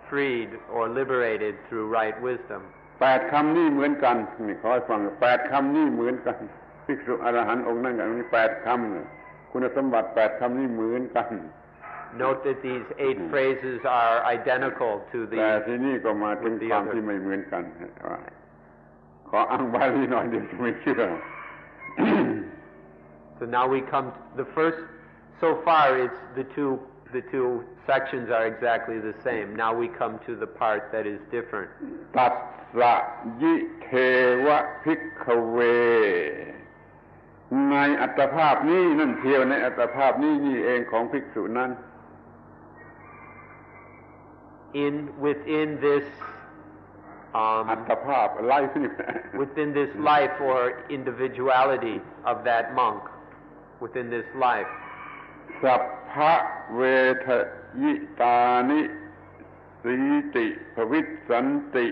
freed or liberated through right wisdom. 8 คำนี้เหมือนกันนี่ขอให้ฟัง8 คำนี้เหมือนกันภิกษุอรหันต์องค์นั้นกับนี้8 คำคุณสมบัติ8 คำนี้เหมือนกัน Note that these 8 phrases are identical to the แต่ที่นี่ก็มาถึงความที่ไม่เหมือนกันข ออ้างบาลีหน่อยเดี๋ยวจะไม่เชื่อ So now we come to the first. So far, it's the two sections are exactly the same. Now we come to the part that is different. ตัสสะยิเทวะภิกขเวในอัตภาพนี้นั่นเทียวในอัตภาพนี้นี่เองของภิกษุนั้น Within this อัตภาพ life within this life or individuality of that monk, within this life, สัพพะเวทยิตานิสีติภวิสสันติ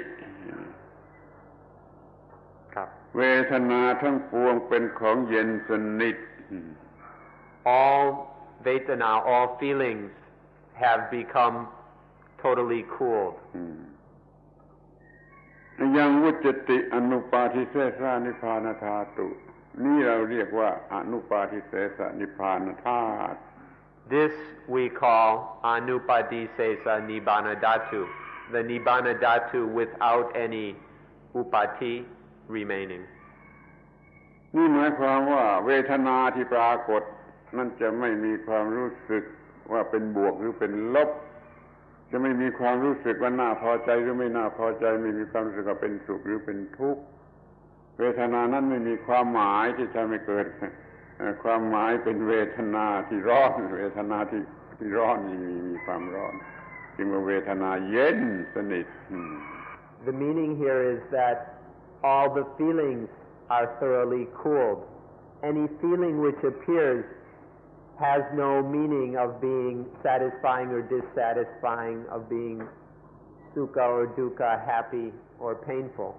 เวทนาทั้งปวงเป็นของเย็นสนิท all vedana, all feelings have become totally cooled. ยังวุจติอนุปาทิเสสนิพพานธาตุนี่เราเรียกว่าอนุปาทิเสสนิพพานธาตุ This we call anupadisesa nibbana dhatu, the nibbana dhatu without any upati remaining. นี่หมายความว่าเวทนาที่ปรากฏนั่นจะไม่มีความรู้สึกว่าเป็นบวกหรือเป็นลบจะไม่มีความรู้สึกว่าน่าพอใจหรือไม่น่าพอใจไม่มีความรู้สึกว่าเป็นสุขหรือเป็นทุกข์เวทนานั้นไม่มีความหมายที่จะไม่เกิดความหมายเป็นเวทนาที่ร้อนเวทนาที่ร้อนมีความร้อนจึงว่าเวทนาเย็นสนิท The meaning here is that all the feelings are thoroughly cooled. Any feeling which appears has no meaning of being satisfying or dissatisfying, of being sukha or dukkha, happy or painful.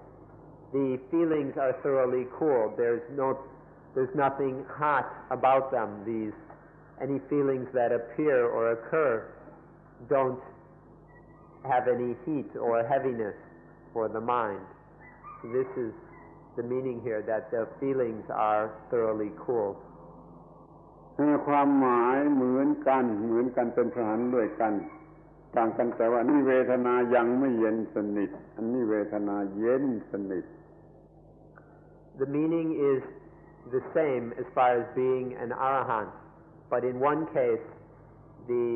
The feelings are thoroughly cooled. There's nothing hot about them. Any feelings that appear or occur don't have any heat or heaviness for the mind. So this is the meaning here, that the feelings are thoroughly cooled. ความหมายเหมือนกันเป็นพหันด้วยกันต่างกันแต่ว่านี่เวทนายังไม่เย็นสนิทอันนี้เวทนาเย็นสนิท The meaning is the same as far as being an arahant, but in one case the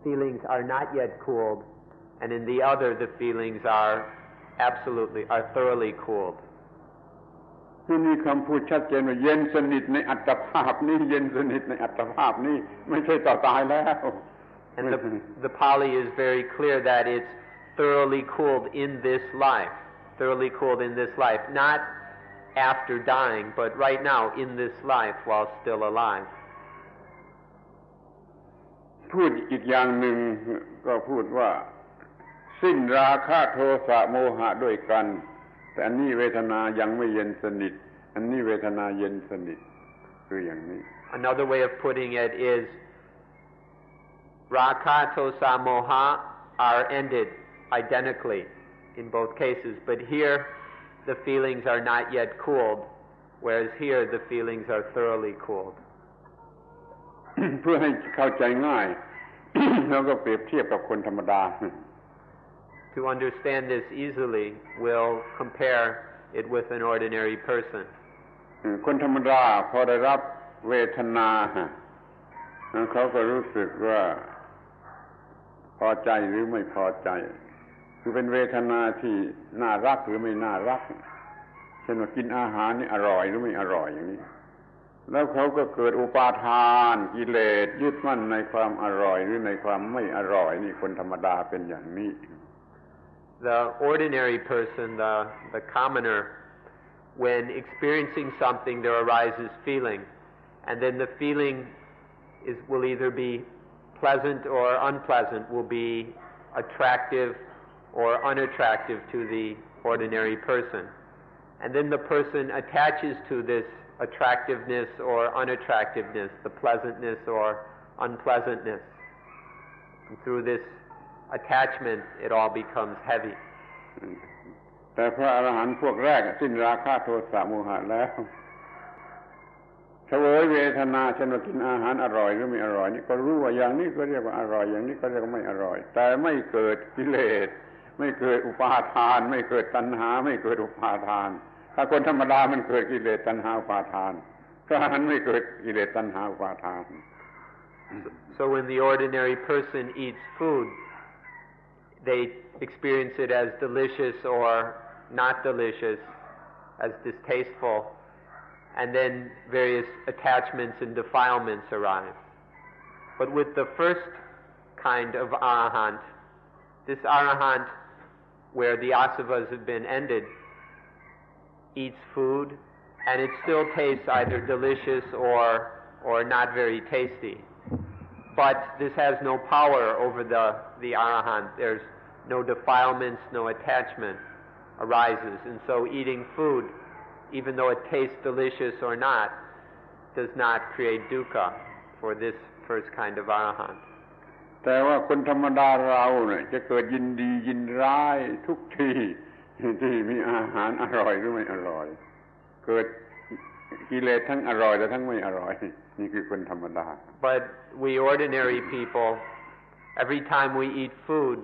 feelings are not yet cooled, and in the other the feelings are thoroughly cooled. ที่มีคำพูดชัดเจนว่าเย็นสนิทในอัตภาพนี้เย็นสนิทในอัตภาพนี้ไม่ใช่ต่อตายแล้ว And the Pali is very clear that it's thoroughly cooled in this life, not after dying, but right now in this life while still alive. พูดอีกอย่างหนึ่งก็พูดว่าสิ้นราคะโทสะโมหะด้วยกันแต่อันนี้เวทนายังไม่เย็นสนิทอันนี้เวทนาเย็นสนิทคืออย่างนี้ Another way of putting it is Raka, Tosa, Moha are ended identically in both cases, but here the feelings are not yet cooled, whereas here the feelings are thoroughly cooled. เพื่อให้เข้าใจง่าย เราก็เปรียบเทียบกับคนธรรมดา To understand this easily, we'll compare it with an ordinary person. คนธรรมดาพอได้รับเวทนาเขาก็รู้สึกว่าพอใจหรือไม่พอใจคือเป็นเวทนาที่น่ารักหรือไม่น่ารักเช่นว่ากินอาหารนี่อร่อยหรือไม่อร่อยอย่างนี้แล้วเขาก็เกิดอุปาทานกิเลสยึดมั่นในความอร่อยหรือในความไม่อร่อยนี่คนธรรมดาเป็นอย่างนี้ The ordinary person, the commoner, when experiencing something there arises feeling, and then the feeling will either be pleasant or unpleasant, will be attractive or unattractive to the ordinary person. And then the person attaches to this attractiveness or unattractiveness, the pleasantness or unpleasantness. And through this attachment, it all becomes heavy. แต่พระอรหันต์พวกแรกสิ้นราคะโทสะโมหะแล้วเสวยเวทนาเช่นว่ากินอาหารอร่อยหรือไม่อร่อยนี่ก็รู้ว่าอย่างนี้ก็เรียกว่าอร่อยอย่างนี้ก็เรียกว่าไม่อร่อยแต่ไม่เกิดกิเลส ไม่เกิดอุปาทานไม่เกิดตัณหาไม่เกิดอุปาทานถ้าคนธรรมดามันเกิดกิเลสตัณหาอุปาทานพระอรหันต์ไม่เกิดกิเลสตัณหาอุปาทาน So when the ordinary person eats food, they experience it as delicious or not delicious, as distasteful, and then various attachments and defilements arise. But with the first kind of arahant, this arahant, where the asavas have been ended, eats food, and it still tastes either delicious or not very tasty. But this has no power over the arahant. There's no defilements, no attachment arises. And so eating food, even though it tastes delicious or not, does not create dukkha for this first kind of arahant. แต่ว่าคนธรรมดาเราเนี่ยจะเกิดยินดียินร้ายทุกทีที่มีอาหารอร่อยหรือไม่อร่อยเกิดกิเลสทั้งอร่อยและทั้งไม่อร่อยนี่คือคนธรรมดา But we ordinary people, every time we eat food,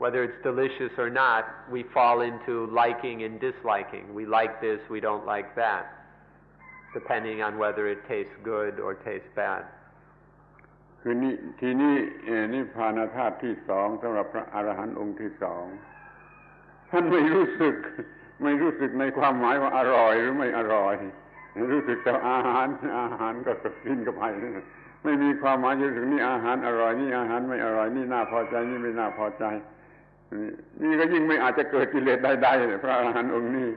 whether it's delicious or not, we fall into liking and disliking. We like this, we don't like that, depending on whether it tastes good or tastes bad. คือนี่ทีนี้นิพพานธาตุที่สองสำหรับพระอรหันต์องค์ที่สองท่านไม่รู้สึกในความหมายว่าอร่อยหรือไม่อร่อยรู้สึกแต่อาหารก็กินกับไปไม่มีความหมายรู้สึกนี่อาหารอร่อยนี่อาหารไม่อร่อยนี่น่าพอใจนี่ไม่น่าพอใจนี่ก็ยิ่งไม่อาจจะเกิดกิเลสใดๆพระอรหันต์องค์นี้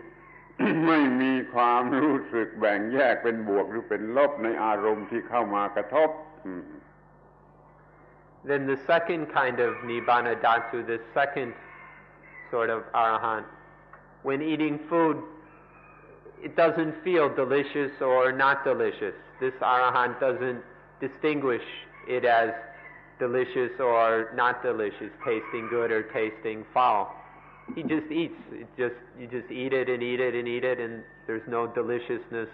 ไม่มีความรู้สึกแบ่งแยกเป็นบวกหรือเป็นลบในอารมณ์ที่เข้ามากระทบ Then the second kind of nibbana dhatu, the second sort of arahant, when eating food, it doesn't feel delicious or not delicious. This arahant doesn't distinguish it as delicious or not delicious, tasting good or tasting foul. He just eats. You just eat it and eat it and eat it, and there's no deliciousness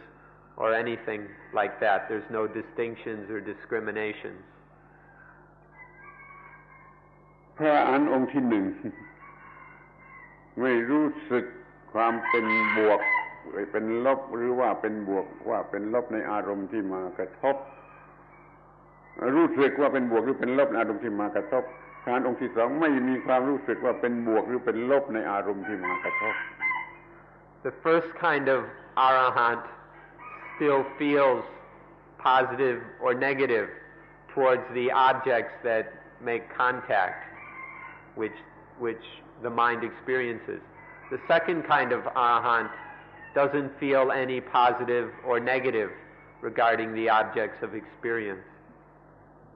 or anything like that. There's no distinctions or discriminations. พระอรหันต์องค์ที่หนึ่งไม่รู้สึกความเป็นบวกเป็นลบหรือว่าเป็นบวกว่าเป็นลบในอารมณ์ที่มากระทบรู้สึกว่าเป็นบวกหรือเป็นลบในอารมณ์ที่มากระทบพระอรหันต์องค์ที่สองไม่มีความรู้สึกว่าเป็นบวกหรือเป็นลบในอารมณ์ที่มากระทบ The first kind of arahant still feels positive or negative towards the objects that make contact, which the mind experiences. The second kind of arahant doesn't feel any positive or negative regarding the objects of experience.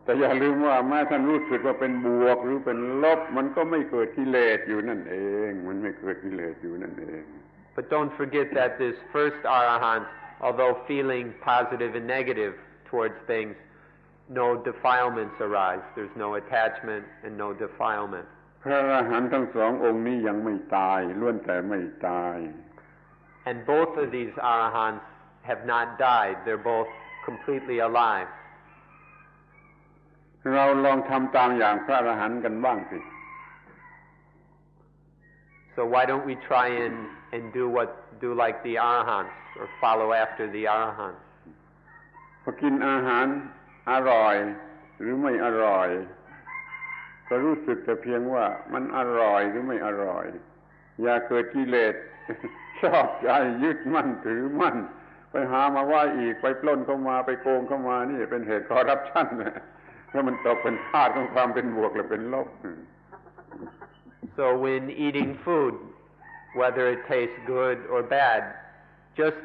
แต่อย่าลืมว่าแม้ท่านรู้สึกว่าเป็นบวกหรือเป็นลบมันก็ไม่เกิดกิเลสอยู่นั่นเองมันไม่เกิดกิเลสอยู่นั่นเอง But don't forget that this first arahant, although feeling positive and negative towards things, no defilements arise. There's no attachment and no defilement. พระอรหันต์ทั้งสององค์นี้ยังไม่ตายล้วนแต่ไม่ตาย And both of these arahants have not died. They're both completely alive. เราลองทำตามอย่างพระอรหันต์กันบ้างสิ So why don't we try and do like the arahants or follow after the arahants? พอกินอาหารอร่อยหรือไม่อร่อยก็รู้สึกแต่เพียงว่ามันอร่อยหรือไม่อร่อยอย่าเกิดกิเลส ชอบใจยึดมั่นถือมั่นไปหามาว่าอีกไปปล้นเข้ามาไปโกงเข้ามานี่เป็นเหตุคอร์รัปชันเพราะมันตกเป็นทาสของความเป็นบวกหรือเป็นลบ So when eating food, whether it tastes good or bad, just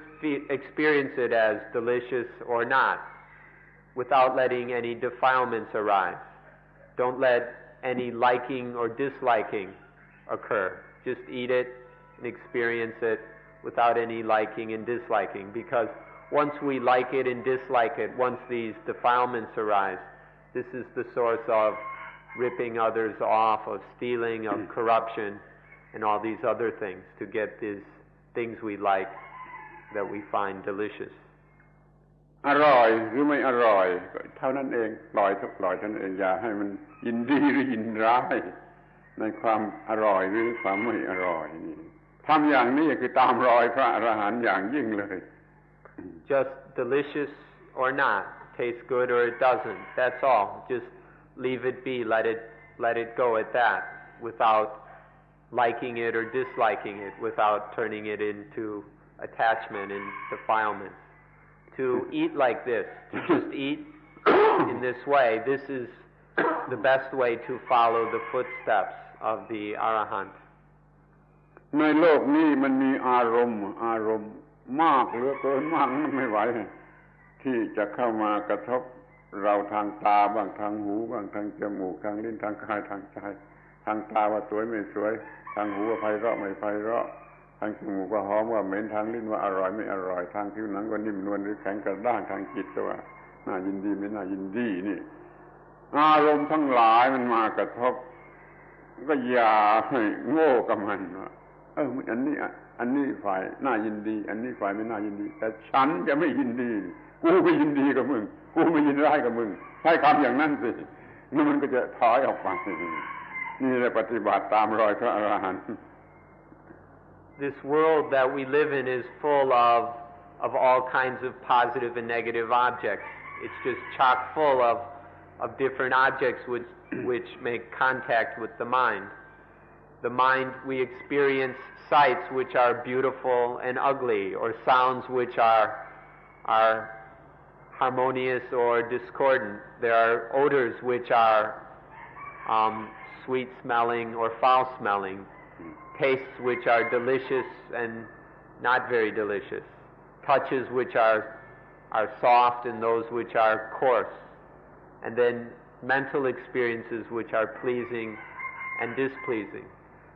experience it as delicious or not, without letting any defilements arise. Don't let any liking or disliking occur. Just eat it and experience it without any liking and disliking, because once we like it and dislike it, once these defilements arise, this is the source of ripping others off, of stealing, of corruption, and all these other things, to get these things we like that we find delicious. อร่อยหรือไม่อร่อยเท่านั้นเองปล่อยเท่านั้นเองอย่าให้มันยินดีหรือยินร้าย ในความอร่อยหรือความไม่อร่อยนี่ทำอย่างนี้คือตามรอยพระอรหันต์อย่างยิ่งเลย Just delicious or not, tastes good or it doesn't. That's all. Just leave it be. Let it go at that, without liking it or disliking it, without turning it into attachment and defilement. To eat like this, to just eat in this way, this is the best way to follow the footsteps of the Arahant. ในโลกนี้มันมีอารมณ์มากเหลือเกินมากไม่ไหวที่จะเข้ามากระทบเราทางตาบ้างทางหูบ้างทางจมูกทางลิ้นทางกายทางใจทางตาว่าสวยไม่สวยทางหูว่าไพเราะไม่ไพเราะทางจมูกว่าหอมว่าเหม็นทางลิ้นว่าอร่อยไม่อร่อยทางผิวหนังว่านิ่มนวลหรือแข็งกระด้างทางจิตก็ว่าน่ายินดีไม่น่ายินดีนี่อารมณ์ทั้งหลายมันมากระทบก็อย่าให้โง่กับมันว่าอันนี้ฝ่ายน่ายินดีอันนี้ฝ่ายไม่น่ายินดีแต่ฉันจะไม่ยินดีกูไม่ยินดีกับมึงกูไม่ยินร้ายกับมึงใช้คำอย่างนั้นสินี่มันก็จะถอยออกไปนี่แหละปฏิบัติตามรอยพระอรหันต์ This world that we live in is full of all kinds of positive and negative objects. It's just chock full of different objects which make contact with the mind. The mind, we experience sights which are beautiful and ugly, or sounds which are harmonious or discordant. There are odors which are sweet-smelling or foul-smelling, tastes which are delicious and not very delicious, touches which are soft and those which are coarse, and then mental experiences which are pleasing and displeasing.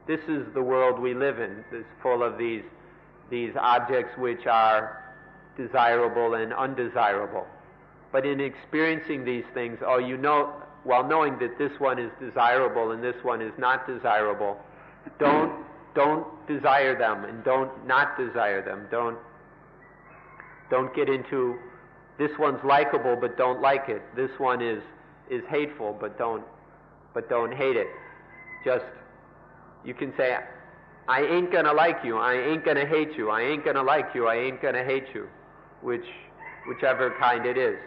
This is the world we live in. It's full of these objects which are desirable and undesirable. But in experiencing these things, while knowing that this one is desirable and this one is not desirable, don't desire them and don't not desire them. Don't get into this one's likable but don't like it. This one is hateful but don't hate it. Just you can say, I ain't gonna like you, I ain't gonna hate you, I ain't gonna like you, I ain't gonna hate you, whichever kind it is.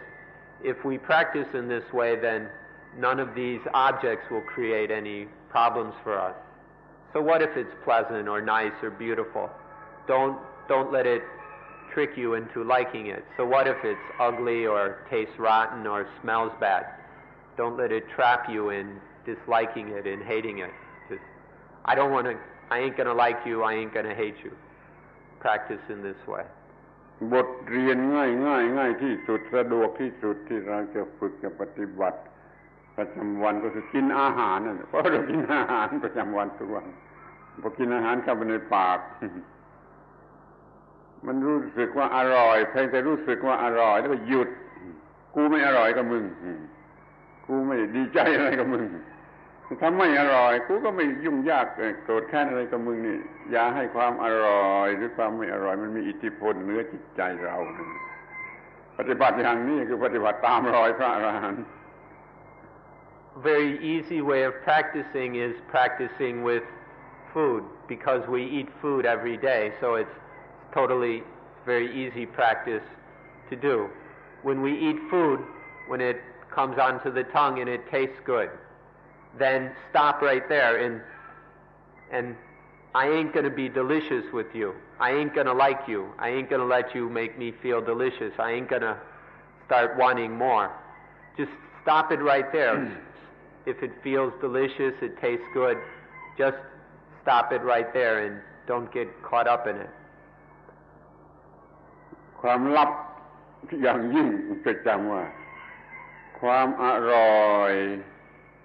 If we practice in this way, then none of these objects will create any problems for us. So what if it's pleasant or nice or beautiful? Don't let it trick you into liking it. So what if it's ugly or tastes rotten or smells bad? Don't let it trap you in disliking it and hating it. Just, I ain't gonna like you, I ain't gonna hate you. Practice in this way. บทเรียนง่ายที่สุดสะดวกที่สุดที่เราจะฝึกจะปฏิบัติประจำวันก็คือกินอาหารนั่นเพราะเรากินอาหารประจำวันทุกวันพอกินอาหารเข้าไปในปากมันรู้สึกว่าอร่อยเพียงแต่รู้สึกว่าอร่อยแล้วก็หยุดกูไม่อร่อยกับมึงกูไม่ดีใจอะไรกับมึงถ้าไม่อร่อยกูก็ไม่ยุ่งยากโกรธแค้นอะไรกับมึงนี่อย่าให้ความอร่อยหรือความไม่อร่อยมันมีอิทธิพลเหนือจิตใจเราปฏิบัติอย่างนี้คือปฏิบัติตามรอยพระอรหันต์ Very easy way of practicing is practicing with food, because we eat food every day, so it's totally very easy practice to do. When we eat food, when it comes onto the tongue and it tastes good, then stop right there and I ain't gonna be delicious with you. I ain't gonna like you. I ain't gonna let you make me feel delicious. I ain't gonna start wanting more. Just stop it right there. If it feels delicious, it tastes good, just stop it right there and don't get caught up in it. ความลับอย่างยิ่งจะจำว่าความอร่อย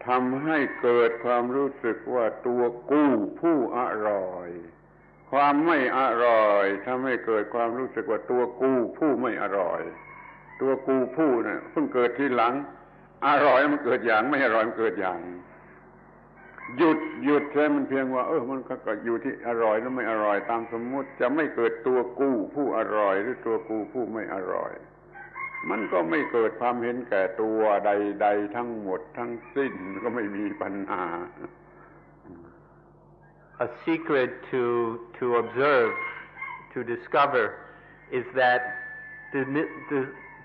ทำให้เกิดความรู้สึกว่าตัวกูผู้อร่อยความไม่อร่อยทำให้เกิดความรู้สึกว่าตัวกูผู้ไม่อร่อยตัวกูผู้น่ะเพิ่งเกิดทีหลังอร่อยมันเกิดอย่างไม่อร่อยมันเกิดอย่างหยุดแค่มันเพียงว่ามันก็อยู่ที่อร่อยหรือไม่อร่อยตามสมมุติจะไม่เกิดตัวกูผู้อร่อยหรือตัวกูผู้ไม่อร่อยมันก็ไม่เกิดความเห็นแก่ตัวใดๆทั้งหมดทั้งสิ้นก็ไม่มีปัญหา a secret to observe, to discover, is that the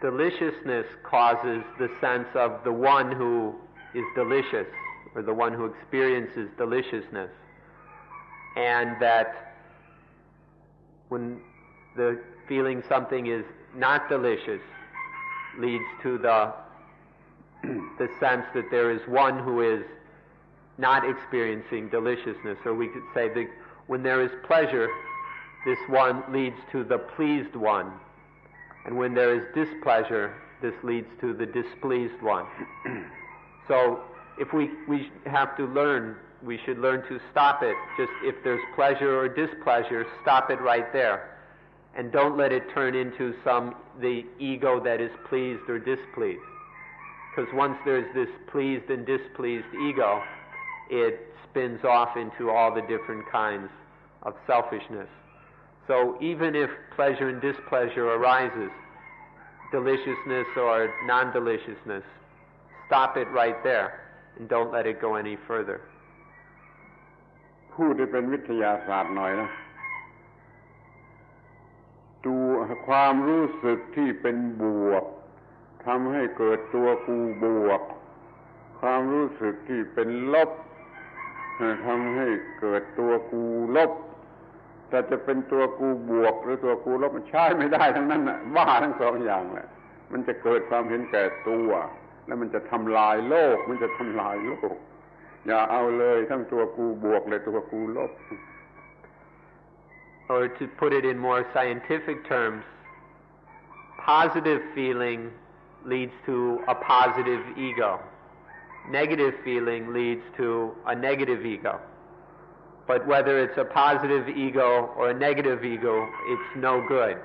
deliciousness causes the sense of the one who is delicious, or the one who experiences deliciousness, and that when the feeling something is not delicious leads to the sense that there is one who is not experiencing deliciousness. Or we could say that when there is pleasure, this one leads to the pleased one, and when there is displeasure, this leads to the displeased one. So if we have to learn, we should learn to stop it. Just if there's pleasure or displeasure, stop it right there, and don't let it turn into the ego that is pleased or displeased. Because once there's this pleased and displeased ego, it spins off into all the different kinds of selfishness. So even if pleasure and displeasure arises, deliciousness or non-deliciousness, stop it right there and don't let it go any further. พูดได้เป็นวิทยาศาสตร์หน่อยนะดูความรู้สึกที่เป็นบวกทำให้เกิดตัวกูบวกความรู้สึกที่เป็นลบทำให้เกิดตัวกูลบแต่จะเป็นตัวกูบวกหรือตัวกูลบมันใช้ไม่ได้ทั้งนั้นน่ะบ้าทั้งสองอย่างแหละมันจะเกิดความเห็นแก่ตัวแล้วมันจะทำลายโลกมันจะทำลายโลกอย่าเอาเลยทั้งตัวกูบวกและตัวกูลบ Or to put it in more scientific terms, positive feeling leads to a positive ego. Negative feeling leads to a negative ego. But whether it's a positive ego or a negative ego, it's no good.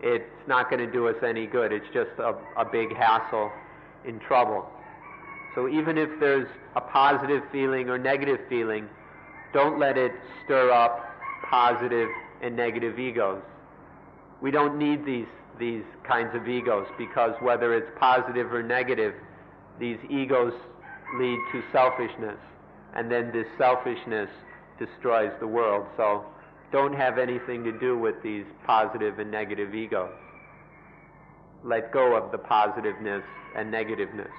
It's not going to do us any good. It's just a big hassle in trouble. So even if there's a positive feeling or negative feeling, don't let it stir up positive and negative egos. We don't need these kinds of egos, because whether it's positive or negative, these egos lead to selfishness, and then this selfishness destroys the world. So don't have anything to do with these positive and negative egos. Let go of the positiveness and negativeness.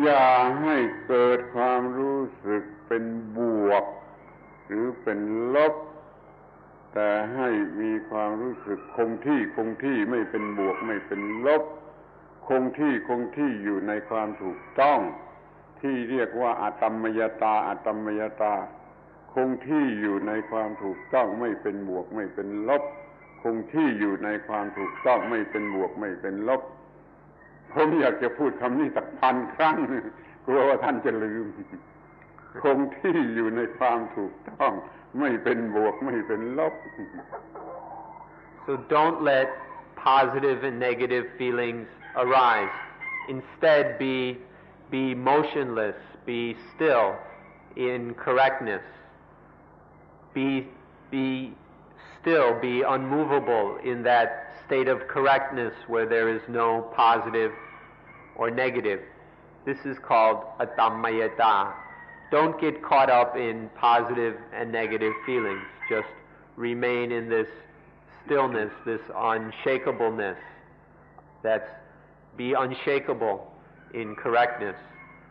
อย่าให้เกิดความรู้สึกเป็นบวกหรือเป็นลบแต่ให้มีความรู้สึกคงที่ไม่เป็นบวกไม่เป็นลบคงที่อยู่ในความถูกต้องที่เรียกว่าอตัมมยตาคงที่อยู่ในความถูกต้องไม่เป็นบวกไม่เป็นลบคงที่อยู่ในความถูกต้องไม่เป็นบวกไม่เป็นลบผมอยากจะพูดคำนี้สัก1,000 ครั้งกลัวว่าท่านจะลืมคงที่อยู่ในความถูกต้องไม่เป็นบวกไม่เป็นลบ So don't let positive and negative feelings arise. Instead, be motionless, be still in correctness. Be still, be unmovable in that state of correctness where there is no positive or negative. This is called atammayata. Don't get caught up in positive and negative feelings. Just remain in this stillness, this unshakableness. Be unshakable in correctness.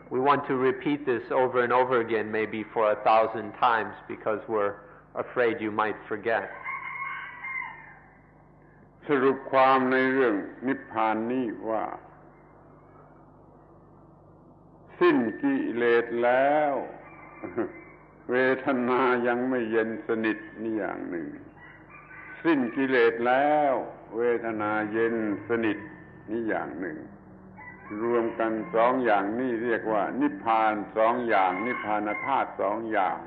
We want to repeat this over and over again, maybe for 1,000 times, because we're afraid you might forget. สรุปความในเรื่องนิพพานนี้ว่าสิ้นกิเลสแล้วเวทนายังไม่เย็นสนิทนี่อย่างหนึ่งสิ้นกิเลสแล้วเวทนาเย็นสนิทนี่อย่างหนึ่งรวมกัน2 อย่างนี้เรียกว่านิพพาน2 อย่างนิพพานธาตุ2 อย่าง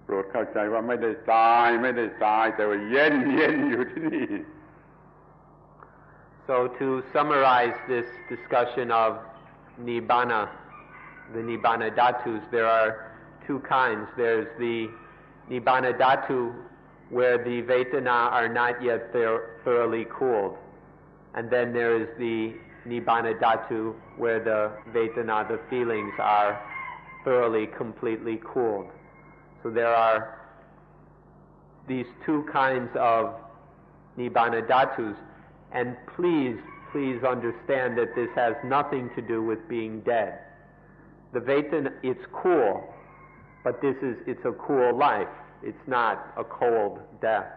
โปรดเข้าใจว่าไม่ได้ตายแต่ว่าเย็นอยู่ที่นี่ So to summarize this discussion of Nibbana, the Nibbana Dhatus, there are 2 kinds. There's the Nibbana Dhatu, where the Vedana are not yet thoroughly cooled. And then there is the Nibbana Dhatu, where the Vedana, the feelings, are thoroughly, completely cooled. So there are these two kinds of nibbana dhatus, and please understand that this has nothing to do with being dead. The Vedana, it's cool, but it's a cool life. It's not a cold death.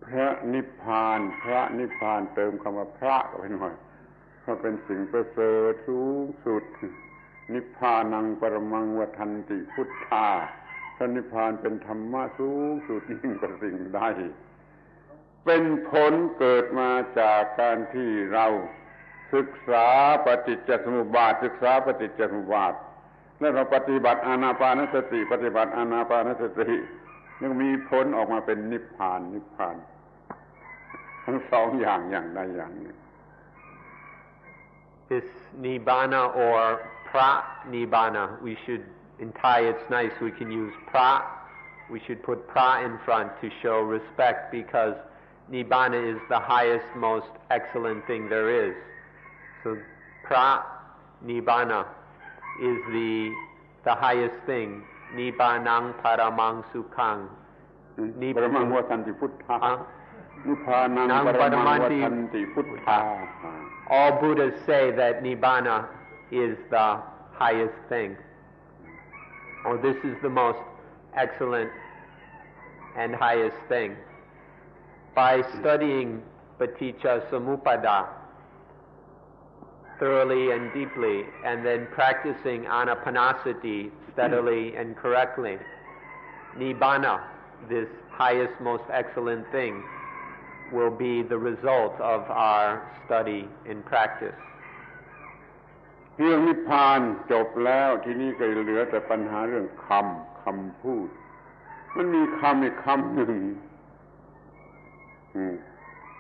พระนิพพานเติมคำว่าพระเข้าไปหน่อยเพราะเป็นสิ่งประเสริฐสูงสุดนิพพานังปรมังวทันติพุทธาพระนิพพานเป็นธรรมะสูงสุดยิ่งกว่าสิ่งใดเป็นผลเกิดมาจากการที่เราศึกษาปฏิจจสมุปบาทและเราปฏิบัติอานาปานสติยังมีผลออกมาเป็นนิพพานทั้งสองอย่างใดอย่างหนึ่ง This nibbana or pra-nibbana, we should, in Thai it's nice, we can use pra, we should put pra in front to show respect because nibbana is the highest, most excellent thing there is. So pra-nibbana is the highest thing. Nibbanang paramang sukhang. Paramang vatanti puttha. Nibbanang paramang vatanti puttha. All Buddhas say that nibbana is the highest thing. Or this is the most excellent and highest thing. By studying Paticca Samuppada thoroughly and deeply, and then practicing Anapanasati steadily and correctly, Nibbana, this highest, most excellent thing, will be the result of our study and practice. เรื่องนิพพานจบแล้วทีนี้ก็เหลือแต่ปัญหาเรื่องคำพูดมันมีคำอีกคำหนึ่ง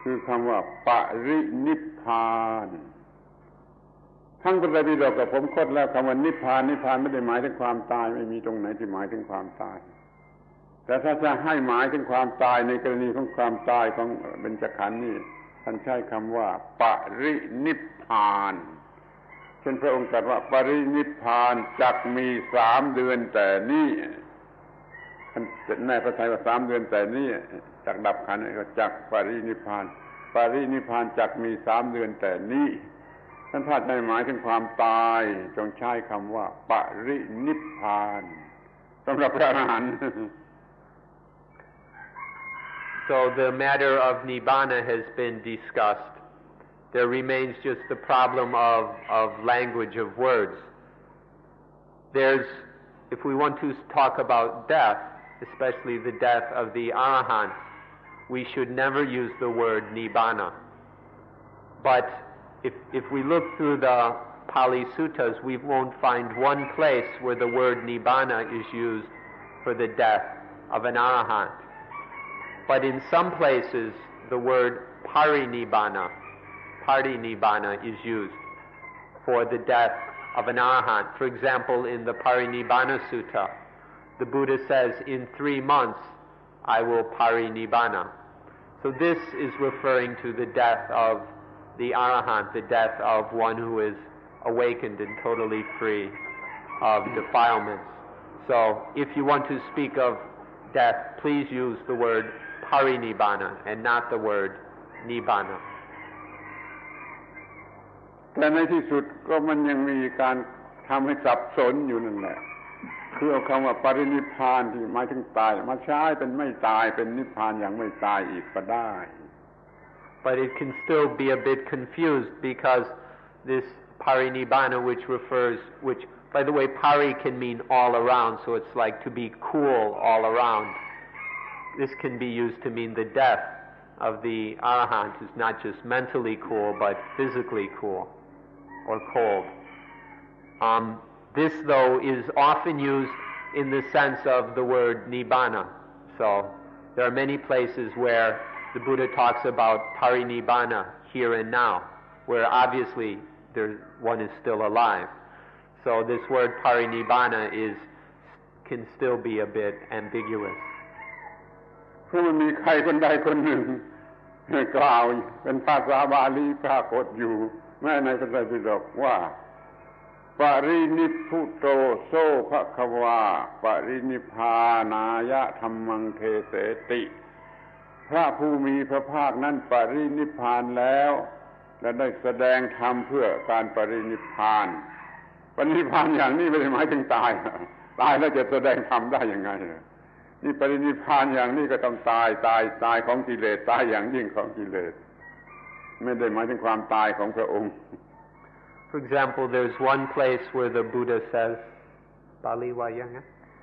คือคำว่าปรินิพพานทั้งพระไตรปิฎกกับผมค้นแล้วคำว่านิพพานไม่ได้หมายถึงความตายไม่มีตรงไหนที่หมายถึงความตายแต่ถ้าจะให้หมายถึงความตายในกรณีของความตายของเบญจขันธ์นี่ท่านใช้คำว่าปรินิพพานเช่นพระองค์ตรัสว่าปรินิพพานจักมี3 เดือนแต่นี้ท่านแน่พระทัยว่า3 เดือนแต่นี้จักดับขันธ์ก็จักปรินิพพานจักมี3 เดือนแต่นี้ท่านถ้าจะหมายถึงความตายจงใช้คำว่าปรินิพพานสำหรับพระอรหันต์ So the matter of Nibbana has been discussed. There remains just the problem of language, of words. If we want to talk about death, especially the death of the Arahants, we should never use the word Nibbana. But if we look through the Pali Suttas, we won't find one place where the word Nibbana is used for the death of an Arahant. But in some places, the word Parinibbana is used for the death of an Arahant. For example, in the Parinibbana Sutta, the Buddha says, in 3 months, I will Parinibbana. So this is referring to the death of the Arahant, the death of one who is awakened and totally free of defilements. So if you want to speak of death, please use the word Parinibbana and not the word Nibbana. แต่ในที่สุดก็มันยังมีการทำให้สับสนอยู่นั่นแหละคือเอาคำว่าปรินิพพานที่หมายถึงตายมาใช้เป็นไม่ตายเป็นนิพพานอย่างไม่ตายอีกก็ได้ But it can still be a bit confused because this Parinibbana which by the way, pari can mean all around, so it's like to be cool all around. This can be used to mean the death of the Arahant who's not just mentally cool but physically cool or cold. This though is often used in the sense of the word Nibbana. So there are many places where the Buddha talks about Parinibbana here and now, where obviously one is still alive. So this word Parinibbana can still be a bit ambiguous. เพราะมันมีใครคนใดคนหนึ่งกล่าวเป็นภาษาบาลีปรากฏอยู่แม้ในพระไตรปิฎกว่าป ปรินิพพุโตโสภควาปรินิพพานายะธัมมังเทเสติพระผู้มีพระภาคนั้นปรินิพพานแล้วและได้แสดงธรรมเพื่อการปรินิพพานปรินิพพานอย่างนี้ไม่ได้หมายถึงตายแล้วจะแสดงธรรมได้ยังไงนี่ปรินิพพานอย่างนี้ก็ต้องตายของกิเลสตายอย่างยิ่งของกิเลสไม่ได้หมายถึงความตายของพระองค์ For example, there's one place where the Buddha says, Pali wa yang?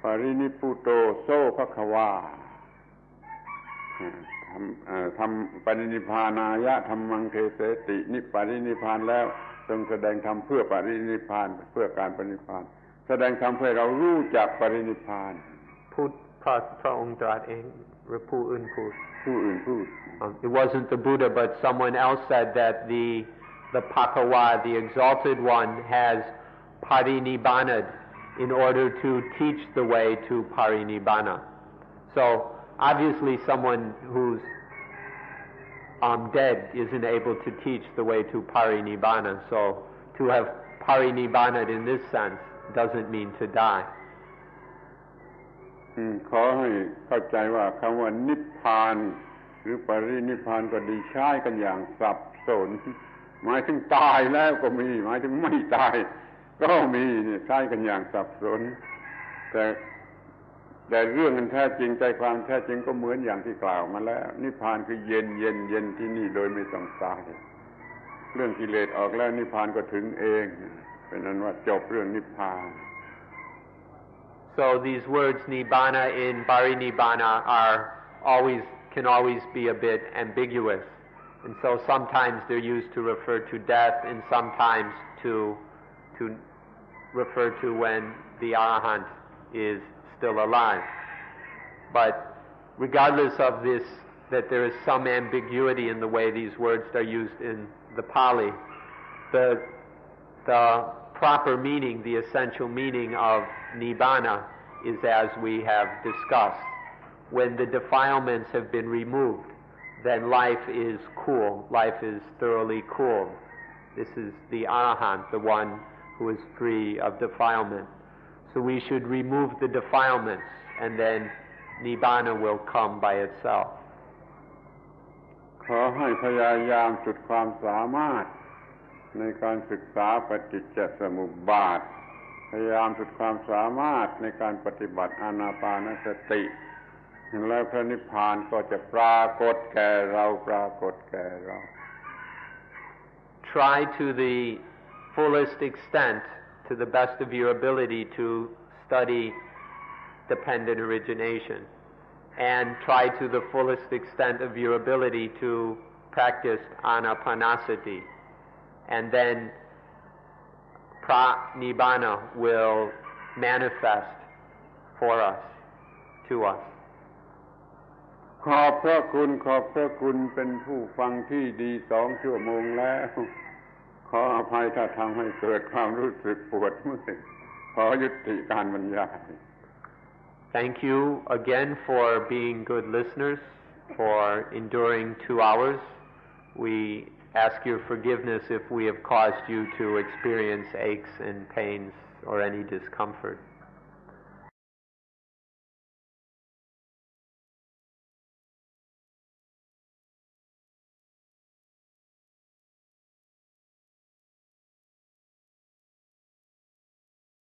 ปรินิพพุโตโสภควาทำปรินิพพานายะธัมมังเทเสตินิปรินิพพานแล้วทรงแสดงธรรมเพื่อปรินิพพานเพื่อการปรินิพพานแสดงธรรมเพื่อเรารู้จักปรินิพพานพูดพระองค์ตรัสเองหรือผู้อื่นพูด It wasn't the Buddha, but someone else said that the Bhagawa, the exalted one, has parinibbana in order to teach the way to parinibbana. So obviously someone who's dead isn't able to teach the way to parinibbana. So to have parinibbana in this sense doesn't mean to die. ขอให้เข้าใจว่าคำว่านิพพานหรือปรินิพพานก็ดีใช้กันอย่างสับสนหมายถึงตายแล้วก็มีหมายถึงไม่ตายก็มีใช้กันอย่างสับสนแต่เรื่องมันแท้จริงใจความแท้จริงก็เหมือนอย่างที่กล่าวมาแล้วนิพพานคือเย็นที่นี่โดยไม่ต้องตายเรื่องกิเลสออกแล้วนิพพานก็ถึงเองเป็นนั้นว่าจบเรื่องนิพพาน So these words nibbana in parinibbana can always be a bit ambiguous, and so sometimes they're used to refer to death, and sometimes to refer to when the Arahant is still alive. But regardless of this, that there is some ambiguity in the way these words are used in the Pali, the proper meaning, the essential meaning of nibbana is as we have discussed. When the defilements have been removed, then life is cool, life is thoroughly cool. This is the Arahant, the one who is free of defilement. So we should remove the defilements, and then nibbana will come by itself. ขอให้พยายามสุดความสามารถในการศึกษาปฏิจจสมุปบาทพยายามสุดความสามารถในการปฏิบัติอานาปานสติแล้วพระนิพพานก็จะปรากฏแก่เรา Try to the fullest extent, to the best of your ability, to study dependent origination, and try to the fullest extent of your ability to practice Anapanasati, and then Nibbana will manifest for us, to us. ขอบพระคุณเป็นผู้ฟังที่ดี2 ชั่วโมงแล้วขออภัยถ้าทำให้เกิดความรู้สึกปวดเมื่อยขอยุติการบรรยาย Thank you again for being good listeners, for enduring 2 hours. We ask your forgiveness if we have caused you to experience aches and pains or any discomfort.